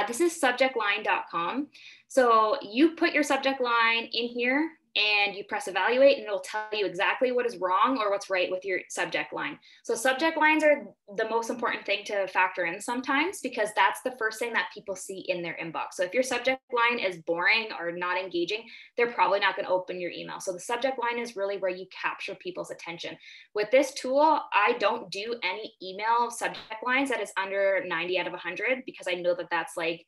B: This is subjectline.com. So you put your subject line in here and you press evaluate, and it'll tell you exactly what is wrong or what's right with your subject line. So subject lines are the most important thing to factor in sometimes, because that's the first thing that people see in their inbox. So if your subject line is boring or not engaging, they're probably not going to open your email. So the subject line is really where you capture people's attention. With this tool, I don't do any email subject lines that is under 90 out of 100, because I know that that's like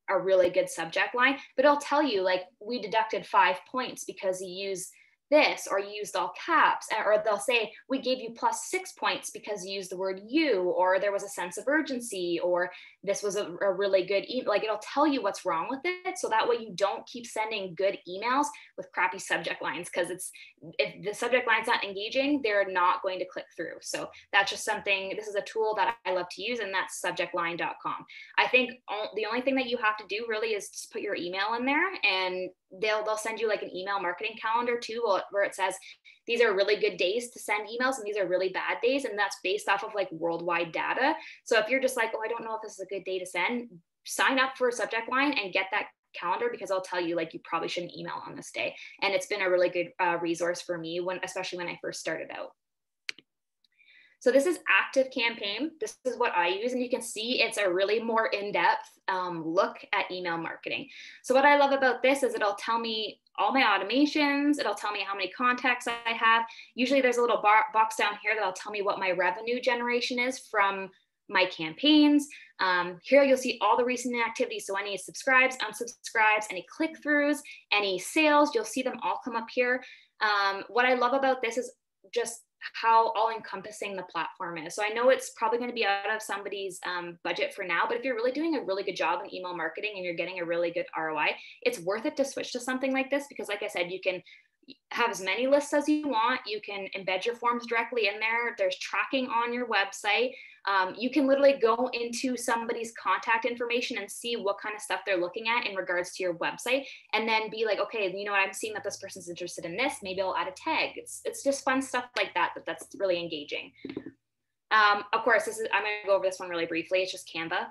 B: a really good subject line, but it'll tell you like, we deducted 5 points because you used this, or you used all caps, or they'll say we gave you plus 6 points because you used the word you, or there was a sense of urgency, or this was a really good like it'll tell you what's wrong with it, so that way you don't keep sending good emails with crappy subject lines, because if the subject line's not engaging, they're not going to click through. So that's just something, this is a tool that I love to use, and that's subjectline.com. I think the only thing that you have to do really is just put your email in there, and they'll send you like an email marketing calendar too, where it says these are really good days to send emails and these are really bad days, and that's based off of like worldwide data. So if you're just like, oh, I don't know if this is a good day to send, sign up for a subject line and get that calendar, because I'll tell you like you probably shouldn't email on this day. And it's been a really good resource for me, especially when I first started out. So this is ActiveCampaign. This is what I use, and you can see it's a really more in-depth look at email marketing. So what I love about this is it'll tell me all my automations. It'll tell me how many contacts I have. Usually there's a little box down here that'll tell me what my revenue generation is from my campaigns. Here you'll see all the recent activities. So any subscribes, unsubscribes, any click-throughs, any sales, you'll see them all come up here. What I love about this is just how all-encompassing the platform is. So I know it's probably going to be out of somebody's budget for now, but if you're really doing a really good job in email marketing and you're getting a really good ROI, it's worth it to switch to something like this, because like I said, you can have as many lists as you want. You can embed your forms directly in there. There's tracking on your website. You can literally go into somebody's contact information and see what kind of stuff they're looking at in regards to your website, and then be like, okay, you know what, I'm seeing that this person's interested in this. Maybe I'll add a tag. It's just fun stuff like that that's really engaging. Of course, I'm going to go over this one really briefly. It's just Canva.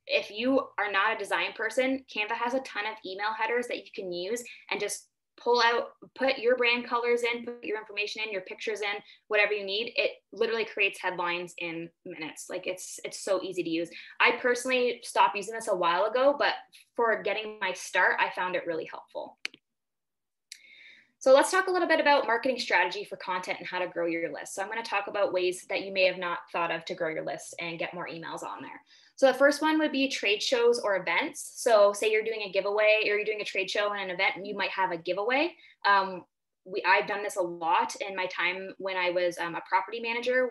B: If you are not a design person, Canva has a ton of email headers that you can use and just pull out, put your brand colors in, put your information in, your pictures in, whatever you need. It literally creates headlines in minutes. Like it's so easy to use. I personally stopped using this a while ago, but for getting my start, I found it really helpful. So let's talk a little bit about marketing strategy for content and how to grow your list. So I'm going to talk about ways that you may have not thought of to grow your list and get more emails on there. So the first one would be trade shows or events. So say you're doing a giveaway or you're doing a trade show and an event, and you might have a giveaway. I've done this a lot in my time when I was a property manager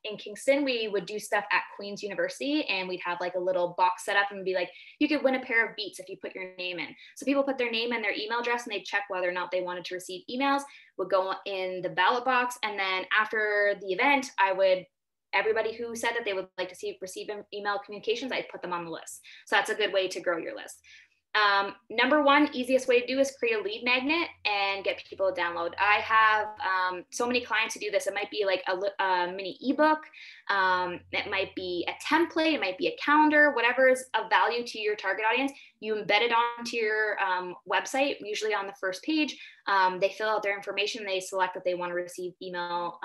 B: in Kingston. We would do stuff at Queen's University, and we'd have like a little box set up and be like, you could win a pair of Beats if you put your name in. So people put their name and their email address, and they'd check whether or not they wanted to receive emails, would go in the ballot box. And then after the event, everybody who said that they would like to receive email communications, I'd put them on the list. So that's a good way to grow your list. Number one, easiest way to do is create a lead magnet and get people to download. I have so many clients who do this. It might be like a mini ebook. It might be a template. It might be a calendar, whatever is of value to your target audience. You embed it onto your website, usually on the first page. They fill out their information. They select that they want to receive email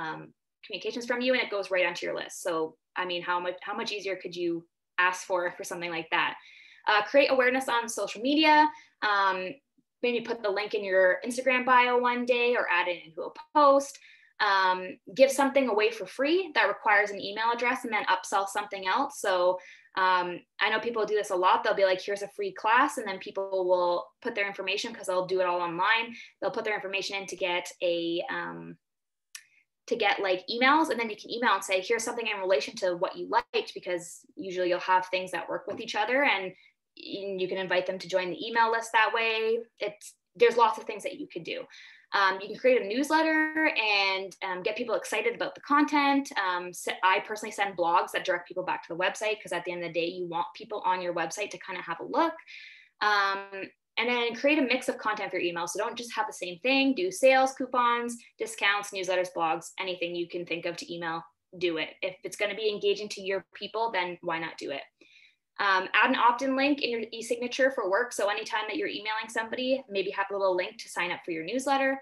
B: communications from you, and it goes right onto your list. So, I mean, how much easier could you ask for something like that? Create awareness on social media. Maybe put the link in your Instagram bio one day or add it into a post. Give something away for free that requires an email address, and then upsell something else. So I know people do this a lot. They'll be like, here's a free class, and then people will put their information, because they'll do it all online. They'll put their information in to get a to get like emails, and then you can email and say, here's something in relation to what you liked, because usually you'll have things that work with each other, and you can invite them to join the email list that way. There's lots of things that you could do. You can create a newsletter and get people excited about the content. So I personally send blogs that direct people back to the website, because at the end of the day, you want people on your website to kind of have a look. And then create a mix of content for your email. So don't just have the same thing. Do sales, coupons, discounts, newsletters, blogs, anything you can think of to email, do it. If it's going to be engaging to your people, then why not do it? Add an opt-in link in your e-signature for work. So anytime that you're emailing somebody, maybe have a little link to sign up for your newsletter.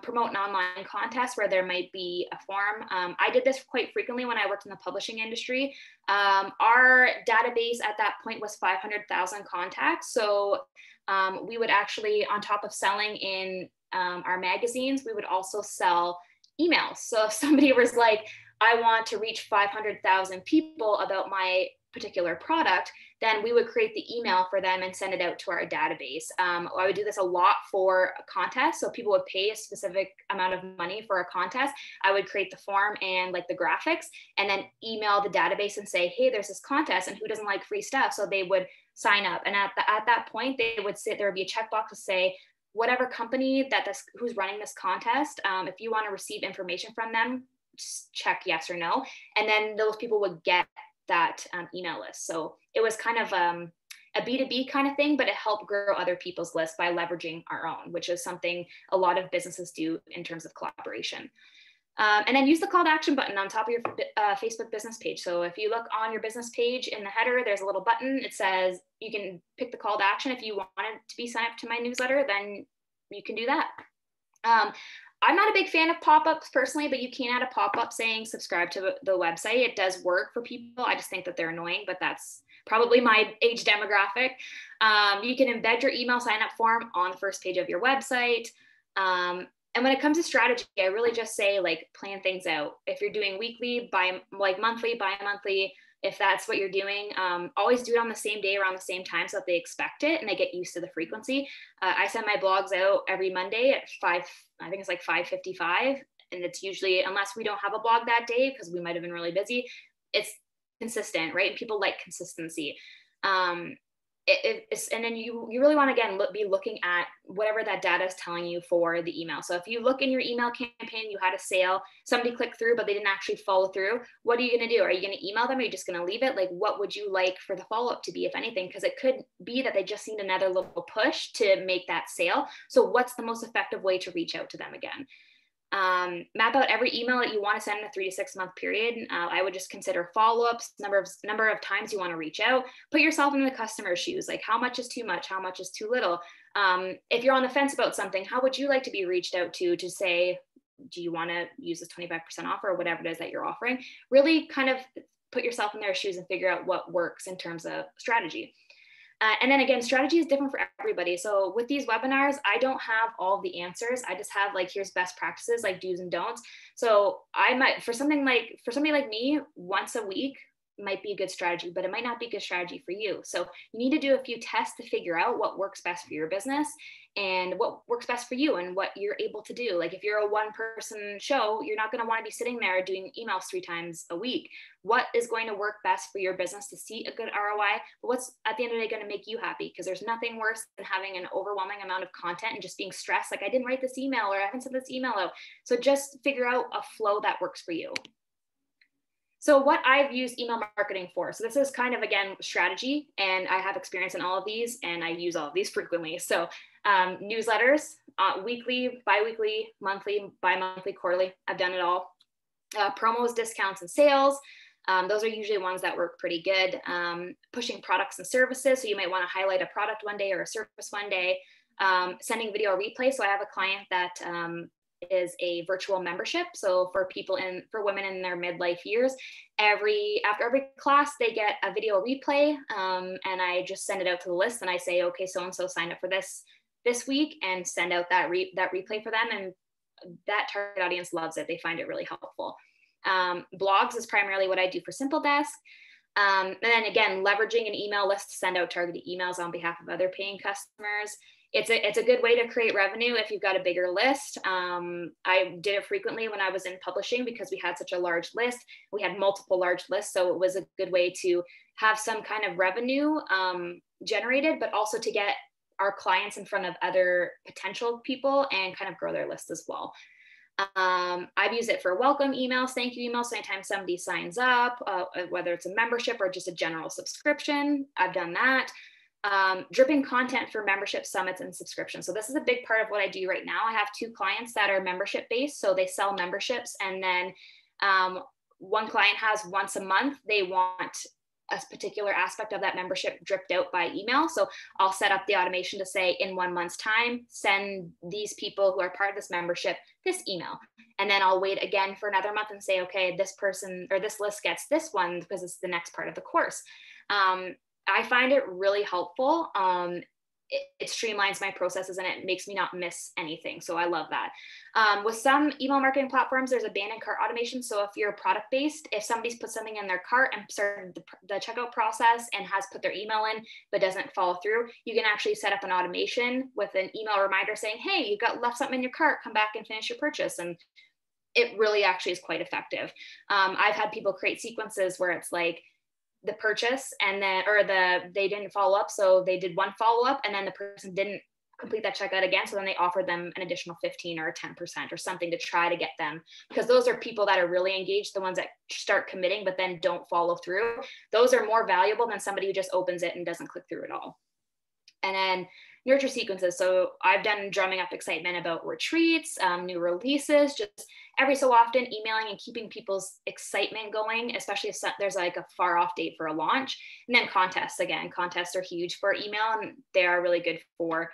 B: Promote an online contest where there might be a form. I did this quite frequently when I worked in the publishing industry. Our database at that point was 500,000 contacts. So we would actually, on top of selling in our magazines, we would also sell emails. So if somebody was like, I want to reach 500,000 people about my particular product, then we would create the email for them and send it out to our database. I would do this a lot for a contest. So people would pay a specific amount of money for a contest. I would create the form and like the graphics, and then email the database and say, hey, there's this contest, and who doesn't like free stuff? So they would sign up. And at that point, there would be a checkbox to say, whatever company who's running this contest, if you want to receive information from them, just check yes or no. And then those people would get that email list. So it was kind of a B2B kind of thing, but it helped grow other people's lists by leveraging our own, which is something a lot of businesses do in terms of collaboration. And then use the call to action button on top of your Facebook business page. So if you look on your business page in the header, there's a little button. It says you can pick the call to action. If you want it to be signed up to my newsletter, then you can do that. I'm not a big fan of pop-ups personally, but you can add a pop-up saying subscribe to the website. It does work for people. I just think that they're annoying, but that's probably my age demographic. You can embed your email sign-up form on the first page of your website. And when it comes to strategy, I really just say like plan things out. If you're doing weekly, monthly, bi-monthly, if that's what you're doing, always do it on the same day around the same time so that they expect it and they get used to the frequency. I send my blogs out every Monday at 5:55, and it's usually, unless we don't have a blog that day because we might have been really busy, it's consistent, right? People like consistency. And then you really want to, again, be looking at whatever that data is telling you for the email. So if you look in your email campaign, you had a sale, somebody clicked through, but they didn't actually follow through. What are you going to do? Are you going to email them? Or are you just going to leave it? Like, what would you like for the follow-up to be, if anything? Because it could be that they just need another little push to make that sale. So what's the most effective way to reach out to them again? Map out every email that you want to send in a 3 to 6 month period. I would just consider follow-ups, number of times you want to reach out. Put yourself in the customer's shoes. Like, how much is too much? How much is too little? If you're on the fence about something, how would you like to be reached out to say, do you want to use this 25% offer or whatever it is that you're offering? Really kind of put yourself in their shoes and figure out what works in terms of strategy. And then again, strategy is different for everybody. So with these webinars, I don't have all the answers. I just have like, here's best practices, like do's and don'ts. So I might, for somebody like me, once a week might be a good strategy, but it might not be a good strategy for you. So you need to do a few tests to figure out what works best for your business and what works best for you and what you're able to do. Like if you're a one-person show, you're not going to want to be sitting there doing emails 3 times a week. What is going to work best for your business to see a good ROI? But what's at the end of the day going to make you happy? Because there's nothing worse than having an overwhelming amount of content and just being stressed. Like, I didn't write this email, or I haven't sent this email out. So just figure out a flow that works for you. So what I've used email marketing for, so this is kind of, again, strategy, and I have experience in all of these, and I use all of these frequently. So newsletters, weekly, bi-weekly, monthly, bi-monthly, quarterly, I've done it all. Promos, discounts, and sales. Those are usually ones that work pretty good. Pushing products and services. So you might want to highlight a product one day or a service one day. Sending video replay. So I have a client that is a virtual membership. So for women in their midlife years, after every class, they get a video replay, and I just send it out to the list, and I say, okay, so-and-so signed up for this week, and send out that replay for them. And that target audience loves it. They find it really helpful. Blogs is primarily what I do for Simple Desk. And then again, leveraging an email list to send out targeted emails on behalf of other paying customers. it's a good way to create revenue if you've got a bigger list. I did it frequently when I was in publishing because we had such a large list. We had multiple large lists, so it was a good way to have some kind of revenue generated, but also to get our clients in front of other potential people and kind of grow their list as well. I've used it for welcome emails, thank you emails. So anytime somebody signs up, whether it's a membership or just a general subscription, I've done that. Dripping content for membership summits and subscriptions. So this is a big part of what I do right now. I have 2 clients that are membership based. So they sell memberships, and then one client has once a month, they want a particular aspect of that membership dripped out by email. So I'll set up the automation to say, in 1 month's time, send these people who are part of this membership this email. And then I'll wait again for another month and say, okay, this person or this list gets this one because it's the next part of the course. I find it really helpful. It streamlines my processes and it makes me not miss anything. So I love that. With some email marketing platforms, there's abandoned cart automation. So if you're product based, if somebody's put something in their cart and started the checkout process and has put their email in, but doesn't follow through, you can actually set up an automation with an email reminder saying, hey, you got left something in your cart, come back and finish your purchase. And it really actually is quite effective. I've had people create sequences where it's like, the purchase and then, or they didn't follow up. So they did one follow-up and then the person didn't complete that checkout again. So then they offered them an additional 15 or 10% or something to try to get them, because those are people that are really engaged, the ones that start committing, but then don't follow through. Those are more valuable than somebody who just opens it and doesn't click through at all. And then nurture sequences. So I've done drumming up excitement about retreats, new releases, just every so often emailing and keeping people's excitement going, especially if there's like a far off date for a launch. And then contests, again, contests are huge for email and they are really good for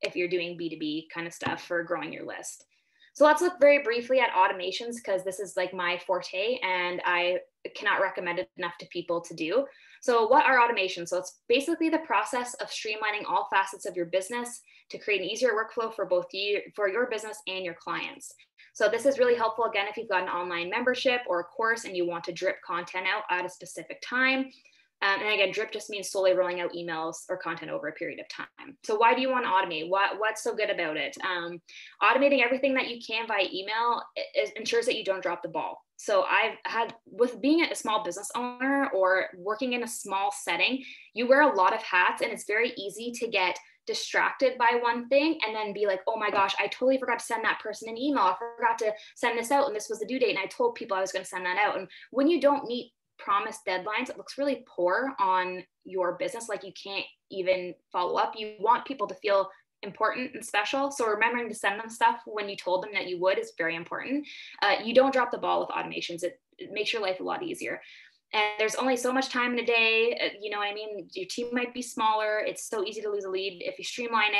B: if you're doing B2B kind of stuff for growing your list. So let's look very briefly at automations, because this is like my forte and I cannot recommend it enough to people to do. So what are automations? So it's basically the process of streamlining all facets of your business to create an easier workflow for both you, for your business and your clients. So this is really helpful, again, if you've got an online membership or a course and you want to drip content out at a specific time. And again, drip just means slowly rolling out emails or content over a period of time. So why do you want to automate? What's so good about it? Automating everything that you can via email ensures that you don't drop the ball. So I've had, with being a small business owner or working in a small setting, you wear a lot of hats and it's very easy to get distracted by one thing and then be like, oh my gosh, I totally forgot to send that person an email. I forgot to send this out and this was the due date and I told people I was going to send that out. And when you don't meet promised deadlines, it looks really poor on your business. Like you can't even follow up. You want people to feel important and special. So remembering to send them stuff when you told them that you would is very important. You don't drop the ball with automations. It makes your life a lot easier. And there's only so much time in a day. You know what I mean? Your team might be smaller. It's so easy to lose a lead. If you streamline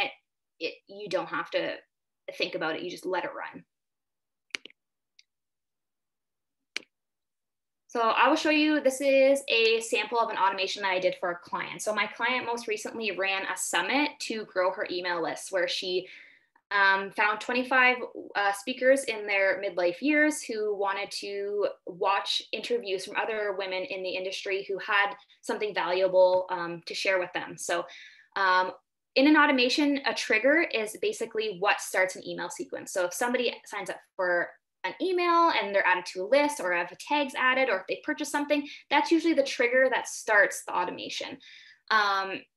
B: it, you don't have to think about it. You just let it run. So I will show you, this is a sample of an automation that I did for a client. So my client most recently ran a summit to grow her email list, where she found 25 speakers in their midlife years who wanted to watch interviews from other women in the industry who had something valuable to share with them. So in an automation, a trigger is basically what starts an email sequence. So if somebody signs up for an email and they're added to a list or have tags added, or if they purchase something, that's usually the trigger that starts the automation.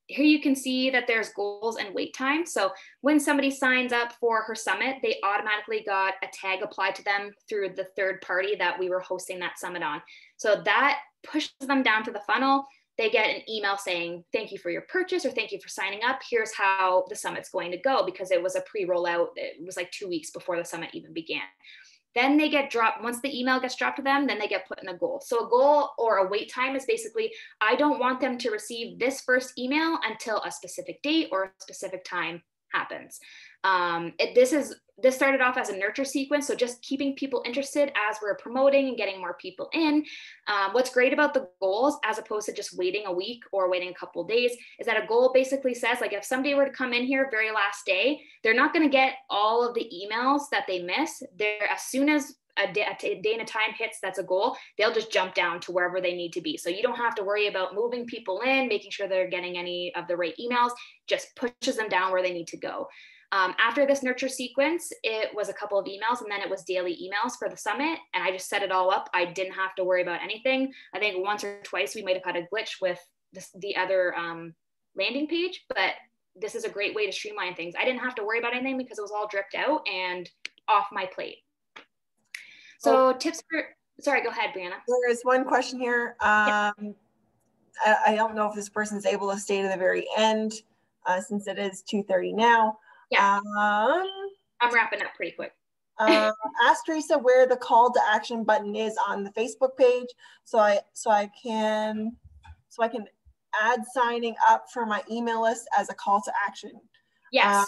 B: Here you can see that there's goals and wait time. So when somebody signs up for her summit, they automatically got a tag applied to them through the third party that we were hosting that summit on. So that pushes them down to the funnel. They get an email saying, thank you for your purchase, or thank you for signing up. Here's how the summit's going to go, because it was a pre-rollout. It was like 2 weeks before the summit even began. Then they get dropped. Once the email gets dropped to them, then they get put in a goal. So a goal or a wait time is basically, I don't want them to receive this first email until a specific date or a specific time happens. This started off as a nurture sequence, so just keeping people interested as we're promoting and getting more people in. What's great about the goals, as opposed to just waiting a week or waiting a couple of days, is that a goal basically says, like, if somebody were to come in here very last day, they're not going to get all of the emails that they miss. As soon as a day and a time hits, that's a goal, they'll just jump down to wherever they need to be. So you don't have to worry about moving people in, making sure they're getting any of the right emails, just pushes them down where they need to go. After this nurture sequence, it was a couple of emails, and then it was daily emails for the summit. And I just set it all up. I didn't have to worry about anything. I think once or twice we might have had a glitch with the other landing page, but this is a great way to streamline things. I didn't have to worry about anything because it was all dripped out and off my plate. So tips for, sorry, go ahead, Brianna.
A: There is one question here. I don't know if this person's able to stay to the very end since it is 2:30 now.
B: Yeah, I'm wrapping up pretty quick.
A: Ask Teresa where the call to action button is on the Facebook page, so I can add signing up for my email list as a call to action.
B: Yeah,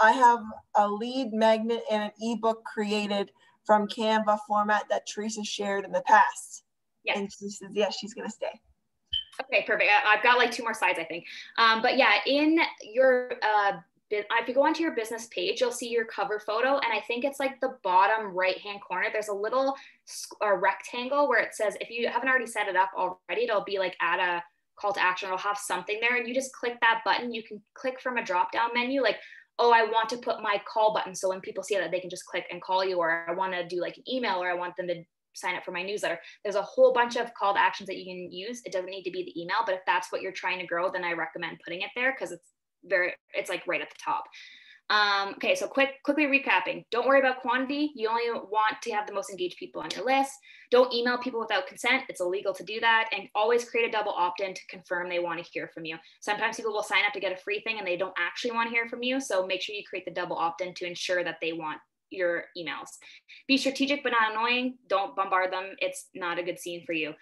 A: I have a lead magnet and an ebook created from Canva format that Teresa shared in the past. Yeah, and she says yes, she's gonna stay.
B: Okay, perfect. I've got like 2 more slides, I think. But yeah, in your if you go onto your business page, you'll see your cover photo. And I think it's like the bottom right-hand corner. There's a little rectangle where it says, if you haven't already set it up already, it'll be like add a call to action. It'll have something there, and you just click that button. You can click from a drop-down menu, like, oh, I want to put my call button. So when people see that, they can just click and call you, or I want to do like an email, or I want them to sign up for my newsletter. There's a whole bunch of call to actions that you can use. It doesn't need to be the email, but if that's what you're trying to grow, then I recommend putting it there because it's like right at the top. Okay, so quickly recapping. Don't worry about quantity. You only want to have the most engaged people on your list. Don't email people without consent. It's illegal to do that. And always create a double opt-in to confirm they want to hear from you. Sometimes people will sign up to get a free thing and they don't actually want to hear from you. So make sure you create the double opt-in to ensure that they want your emails. Be strategic but not annoying. Don't bombard them. It's not a good scene for you.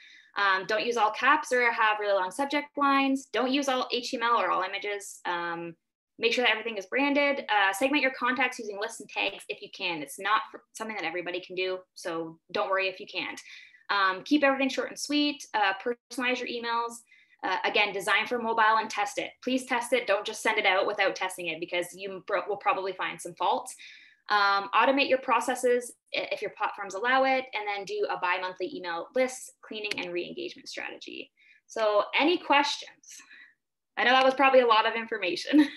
B: Don't use all caps or have really long subject lines. Don't use all HTML or all images. Make sure that everything is branded. Segment your contacts using lists and tags if you can. It's not something that everybody can do, so don't worry if you can't. Keep everything short and sweet. Personalize your emails. Again, design for mobile and test it. Please test it. Don't just send it out without testing it because you will probably find some faults. Automate your processes if your platforms allow it, and then do a bi-monthly email list, cleaning, and re-engagement strategy. So any questions? I know that was probably a lot of information.